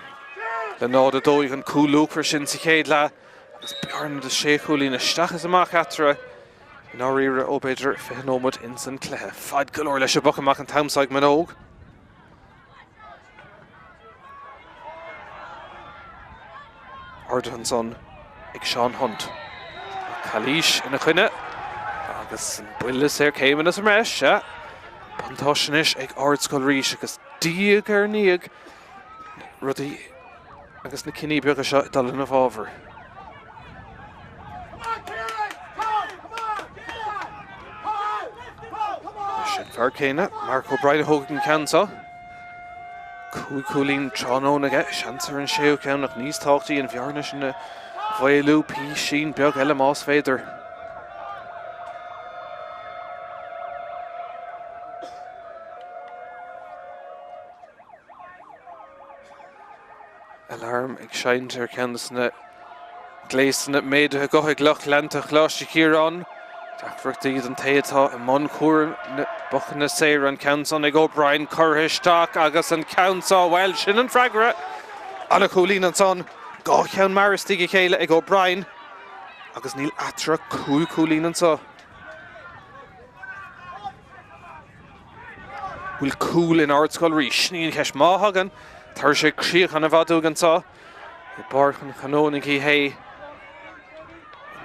le nád a dóigh an cúlúchar sin sa chéad le agus bearn de 6 cúlín isteachas amach atra ná riire ó beidir féhnómad in san cléthe. Fad golóir leis a bochamach an tamsaigh Minogue. Aodha an son ag Sean Hunt. Coláiste ina chuine agus an buile séir céimeanna sa mreis pantáisinis ag Ardscoil Rís agus díag ar níag rudaí agus na cinní beaga seo dal na bhábhar. Sin fear céine Mark O'Brien thóg an ceansa. Cúlín Chanónaigh seansar an séú ceann nach níos táchtaí an bhearna sin na bhailú pí sin beag eile más féidir. Alarm ag seint ar ceannas na gléisanna méide a gothaigh lech lenta Coláiste Chiaráin. Deachreachtaí an taitá i món cuair na bochanna séir an ceann ag O'Brien chorthisteach agus an ceann bhil sin an freagra anna cúlín an son gá ceann maristí go chéile ag O'Brien agus níl atra cúlín an sa. Bhfuil cúl in Ardscoil Rís sníon ceis máthagan tar sé críoch an a bhadú an sa i Páirc an Chanónaigh í hé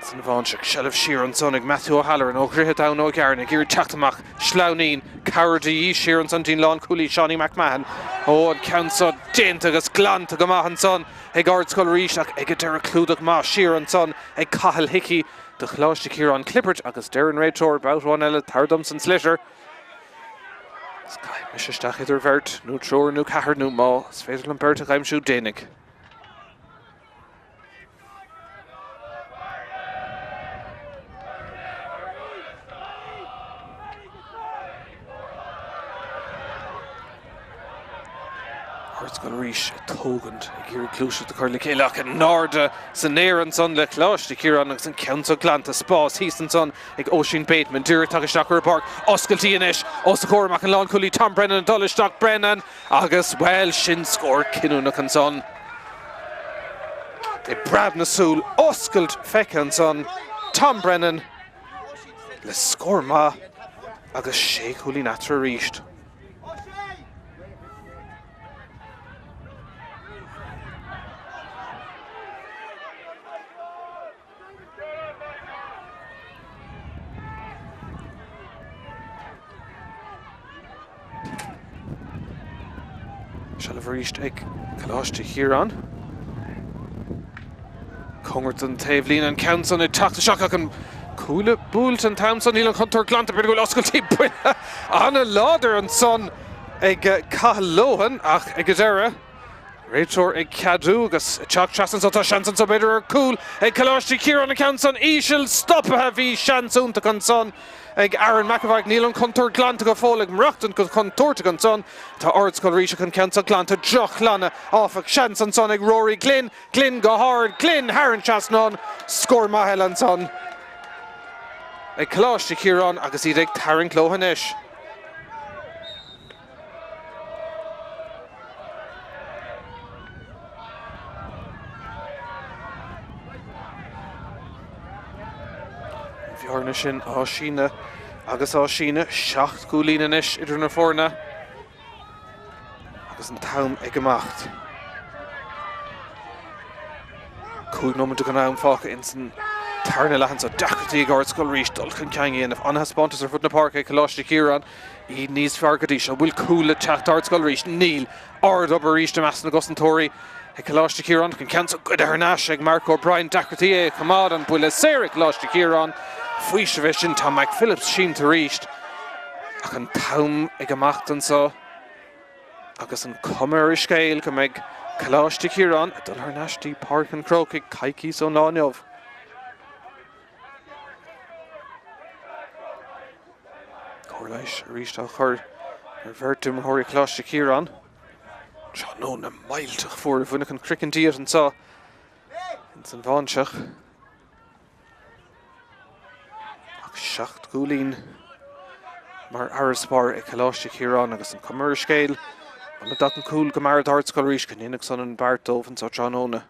san Bháinseach Shellh Sheeran son ag Matthew O'Halloran ó gruthe down ó Garna gur teachtamach Sláunín Cardaí Sheeran son dín lán cúlí Seánaigh McMahon ó an ceann déint agus glant go maithan son ag Ardscoil Rís ach ag a deire clúdach má Sheeran son ag Cathal Hickey de Coláiste Chiaráin Clippert agus Darren Raytor báthháin eile tardum san slitter. Sky misisteach idir bhirt nó troir nó cahar nó má is féidir an beirt a ghaimsú dénig. Ardscoil Rís tógant gur Cluiche de Curly Céileach an Aodha san Éireann son le Coláiste Chiaráin agus an Counterattack glanta Spás hísan son ag Oisín Bateman dúir Tráchtaire ar Páirc oscailtí inis os Cormac an lán Cooley Tom Brennan an Dullisteach Brennan agus well sin scór Chanónaigh an son I brad na súl oscailt feice an son Tom Brennan le scór ma agus sé Cooley natra ríist. Shall have reached ag Coláiste Chiaráin. Congerton Tavelin and Counson ag Tráchtaire an Coola Búlt an Tamson Níl an Chuntar glanta beidir go oscailtí buile Anna Lauder an son ag Cahalóhan ach ag Aodha. Réitor ag Cadú agus Teach Trasan so tá seansan so beidir ar cool ag Coláiste Chiaráin an Counson Ísisiil stoppathe bhí seansúnta an son ag Aaron McAvoy Níl an Chuntar glanta go fóla ag mreachtan go Contúirteach an son tá Ardscoil Rís an Counterattack glanta droch lana áf ag seansan son ag Rory Glynn go hard Glynn hÉireann Chasnán scór Míchéal an son ag Coláiste Chiaráin agus iad ag Tarrant Clóhan ish. Bhearna sin áisíne agus áisíne 7 gúlín inis idir na fórna agus an tam ag amacht. Cúig nómanta go nám fácha in san tarna lehan so dachartaí ag Ardscoil Rís dulchan ceangaíon if anha spántas ar fud na Páirc ag Coláiste Chiaráin iad níos feargadí se bhfuil cúla teacht Ardscoil Rís Níl ard obair Rís de meas na gosantóirí ag Coláiste Chiaráin chun ceann so good hÉireann ag Mark O'Brien dachartaí é chamad an buile séir ag Coláiste Chiaráin faoi se bheith sin tá Mike Phillips sin tar ríist ach an tam ag amacht an so agus an cumar I scéil go ag Coláiste Chiaráin a dul hÉireann Páirc an Chrócaigh caiicí so náneamh. Coláiste ríist a chur ar bhirtim thóirí Coláiste Chiaráin. Chanónaigh mailteach fuair bhuineach an cricintíad an so in san Bháinseach. 7 gúlín mar Ardscoil ag Coláiste Chiaráin agus an cumar scéil an dat an cúl go mar Ardscoil Rís Chainnigh son an Bart Dómhan so Chanónaigh.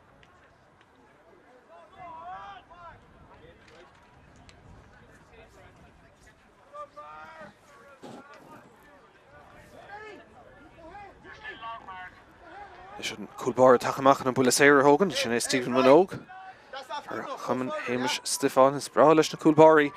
Is an cúlbar tachamach an buile séir Hogan sin é Stephen Minogue ar chuman Hamish Stefan is bra leis na cúlbarí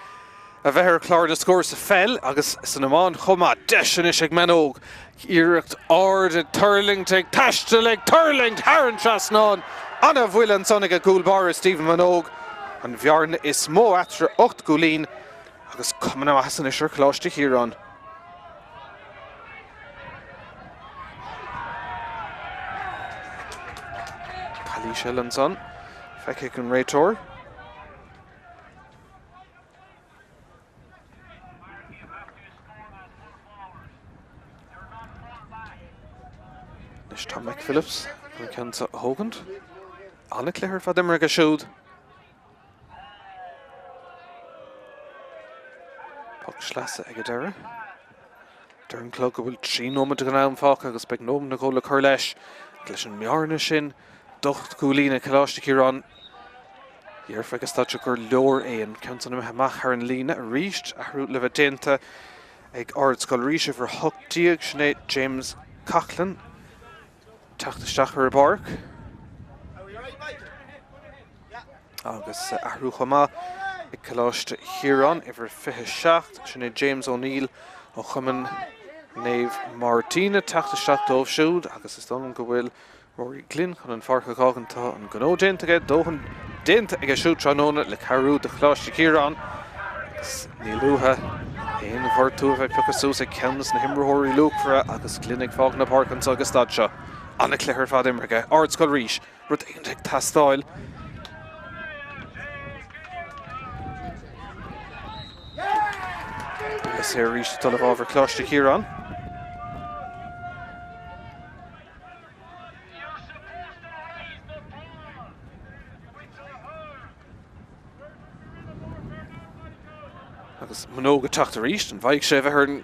a bheith ar clár de scóir sa fel agus san amán chuma deis ag Minogue iirecht ard ag Turling ag taistil ag Turling hÉireann Chasnán anna bhfuil an sonnig a cúlbar Stephen Minogue an bhearna is mó atra 8 gúlín agus cuman am hasan is ar Coláiste Chiaráin. Míchéal an son feiceadh an réitor Nis tá Mike Phillips an ceanta Hógant anna cléir fad imar go siúd Puck sleasa ag Aodha Darn clog go bhfuil 3 nómanta go nám fácha agus beag nómna na ggóla chur leis leis an mearna sin 8 gúlín ag Coláiste Chiaráin dhearfa agus táte gur leor éon ceann na meach ar an lína a ríist a thrút le bheith déanta ag Ardscoil Rís ar thuchtíag sinné James Coughlin teachtasteach ar Páirc agus a thrú chomá ag Coláiste Chiaráin ar 27 sinné James O'Neill ó chuman Naomh Martina teachtasteach dómh siúd agus is dom go bhfuil Rory Glynn chun an farcha cágantá an gnó déanta dóchan déanta ag siúd Chanónaigh le carú de Coláiste Chiaráin agus ní luútha éon bhirtú bheith puchasús ag ceannas na himreóirí luachmhara agus Glynn ag fág na Páirc an agus stad seo anna cléir fad imreige Ardscoil Rís rud éon ag tastáil sé ríiste dul bhábhar Coláiste Chiaráin agus Manóga Tráchtaire Rís an bhaig sé bheith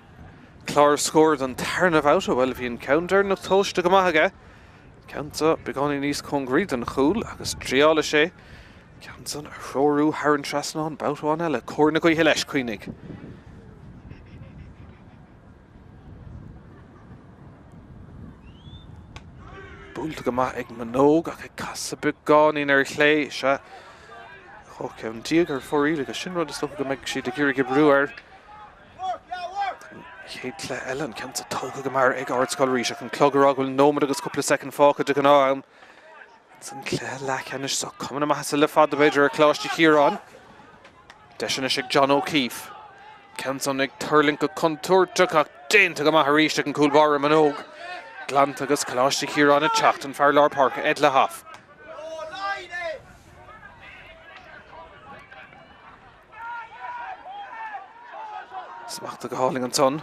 chlár scór an tarn of Aodha well bhí an counter nach tóiste go maithaige. Ceanta beáí níos congríd an chúl agus tríála sé. Ceantan a chróú hÉireann trasnán boutáin eile cóna go leis Chainnigh. Búlta go maith ag Manóg ach ag casa beáin ar chlé se chóceann díag ar fórí agus sin rud is go meid siad a gcúra go brúar. Chéad le eile an ceanta tóga go mar ag Ardscoil Rís ach an clogurrá bhfuil nómad agus cúpla second fácha de go náam. San clé Leathcheannais so cumna maithe le fad beidir ar Coláiste Chiaráin. Deisina ag John O'Keefe. Ceantan ag turling go Counterattack ach déanta go maith Rís ag an cúlbáir Manóg. Glant agus Coláiste Chiaráin a teacht an fearr leabhar Páirc Ed le half. Smachta go háling an son.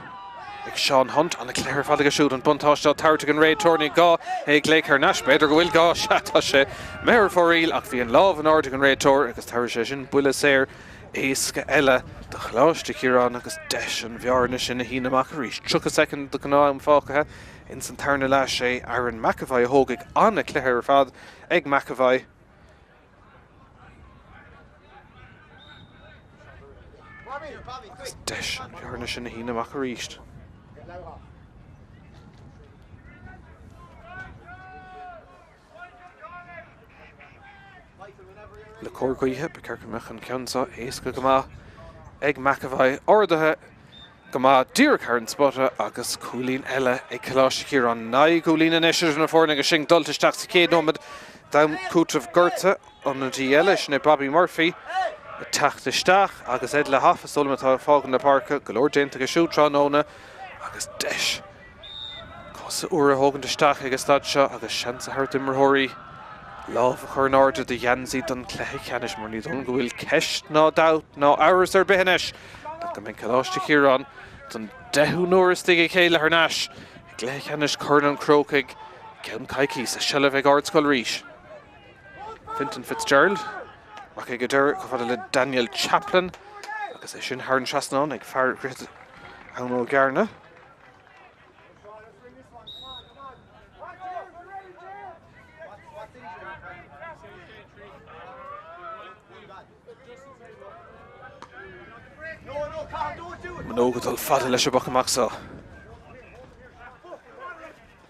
Ag Sean Hunt an a cléir fad go siúd an buntáiste Táirteach an réid tornaí gá ag Leathcheannais beidir go bhfuil gá seatá sé méar fóríl ach bhí an lámh an Ardach an réid tor agus táir sé sin buile séir éasca eile de Coláiste Chiaráin agus deis an bhearna sin na híine amach Rís. Trúcha second do gná an fácathe in san tarna leis sé Aaron McAvoy a thógaigh an a cléir fad ag McAvoy. Agus deis an bhearna sin na híine amach Rís. Le cóircaithe be ceirceamach an ceansa éasca go maith ag McAvoy ordathe go maith díreach ar an spotta agus cúlín eile ag Coláiste Chiaráin naigh cúlín in eisiir na fórna agus sin dultaisteach sa céad nómad dam cútramh gorta an na dtí eile sin Bobby Murphy a teachtasteach agus Ed le half a solamatá fágan na Páirc go leor déanta go siúd Chanónaigh agus deis. Cosa uair a thógan taisteach agus stad seo agus sean sa thart immerthirí. Lámh a chur an Aodha de Jansaí don Chrócaigh mar ní don go bhfuil ceist ná dát ná áras ar bitheanais. Go mbeidh Coláiste Chiaráin don 10 nuair stigh chéile ar náis. Chrócaigh chur an Chrócaigh ceann caiicí sa seileadh ag Ardscoil Rís. Fintan Fitzgerald ach ag go deireadh go fada le Daniel Chaplin agus é sin hÉireann trasnán ag fearr crit ann ó Gearna. Manóg dul fada leis a bach amach sa.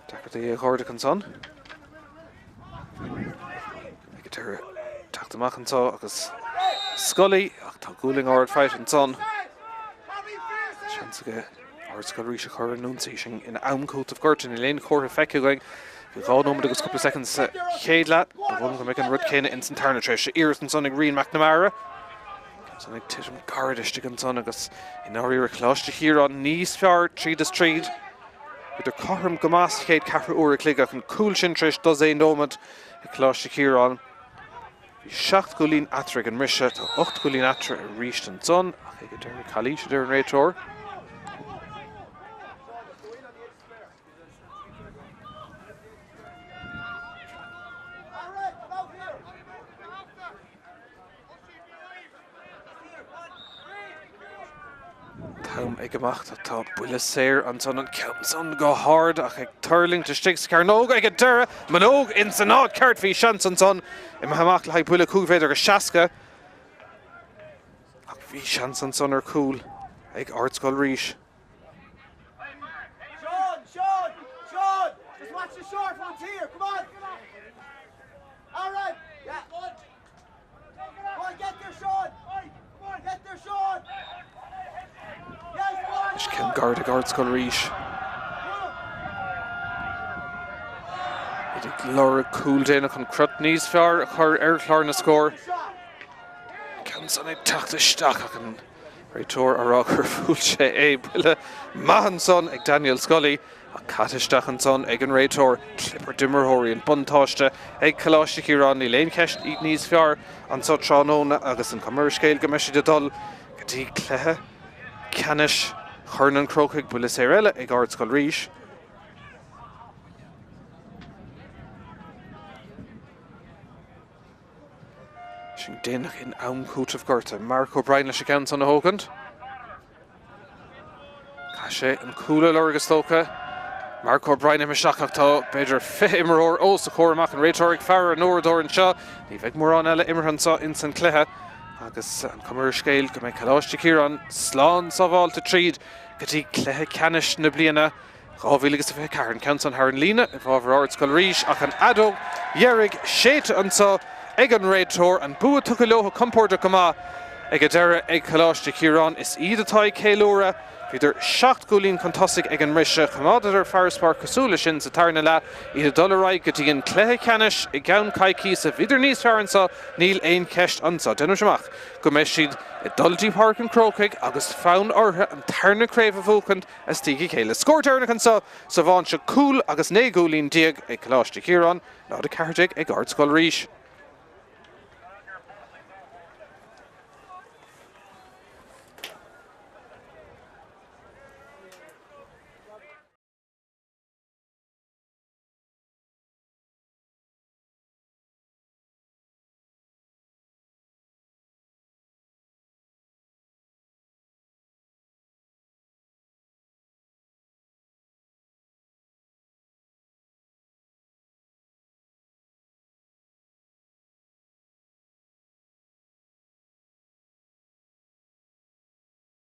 Deacair é Chrócaigh an son. Ag go deireadh teacht amach an tá agus Scully ach tá gúling ard fight an son. Seansa go Ardscoil Rís a chur an núnsaí sin in amcút gortain i léon chóir feice going. Bhí gá nómad agus cúpla seconds chéad leat bhfuil go mbeidh an rud céine in san tarna treis sé iras an son ag Rian McNamara. Son ag titim gardaiste an son agus in áirí ar Coláiste Chiaráin níos fearr tríd is tríd. Idir carm go más chéad ceathra uair a clígach an cúil sin tris does é nómad ag Coláiste Chiaráin. Bhí 7 gúlín atra an rise tá 8 gúlín atra a Rís an son ach ag go deireadh Coláiste ar an réitor. Ag amach tá buile séir an son an ceann go hard ach ag turling to stig Carnóg ag deireadh Manóg in san nád ceart bhí sean an son I amach le buile cúgvéidir go seasca ach bhí sean an son ar cúl ag Ardscoil Rís. Sean! Just watch the short ones here, come on! All right! Yeah. Come on, get there, Sean! Come on, get there, Sean! Is cin guard ag Ardscoil Rís. Idir leor cúil déanach an crut níos fearr a chur ar chlár na scór. Ceann son ag teachtasteach ach an réitor ará chur fúil sé é buile maithan son ag Daniel Scully a cataisteach an son ag an réitor clipper dimmerthirí an buntáiste ag Coláiste Chiaráin í léon ceist iad níos fearr an so Chanónaigh agus an commercéil go meisiad a dul go dtí cléthe ceannis chur an Chrócaigh buile séir eile ag Ardscoil Rís. Sin déanach in amcút of gorta. Mark O'Brien leis a ceann son a hógant. sé an coolla lorgus tóca. Marco O'Brien im seachachta beidir imar ó sa chóramach an réitóric fear an nóradóir an seo. Ní bheith mór an eile immerhan sa in san cléthe. Agus an cumar scéil go mé Coláiste Chiaráin slán sa bháilta tríd go dtí cléthe ceannis na bliana. Gábhílagus a bheith cairn ceann san thar an lína i bhábhar Ardscoil Rís ach an Aodha dhearrig séite an sa ag an réitóir an bua tucha leotha Commentator go má ag a deire ag Coláiste Chiaráin is iad atá céilóra. Bhíidir 7 gólín contasig ag an rise Commentator Páirc cosúla sin Sathairn le iad dulraig go dtí an cléthe ceannis i gceann caiicí sa bhíidir níos fearansa níl aon ceist ansa denú semach. Go mbeidh siad i dultí Páirc an Chrócaigh agus fán ortha an tarna craobh a bhúcant as tíí chéile. Scór tearnach an sa Bháinseach cúl agus 9 gólín diag ag Coláiste Chiaráin ná a carteig ag Ardscoil Rís.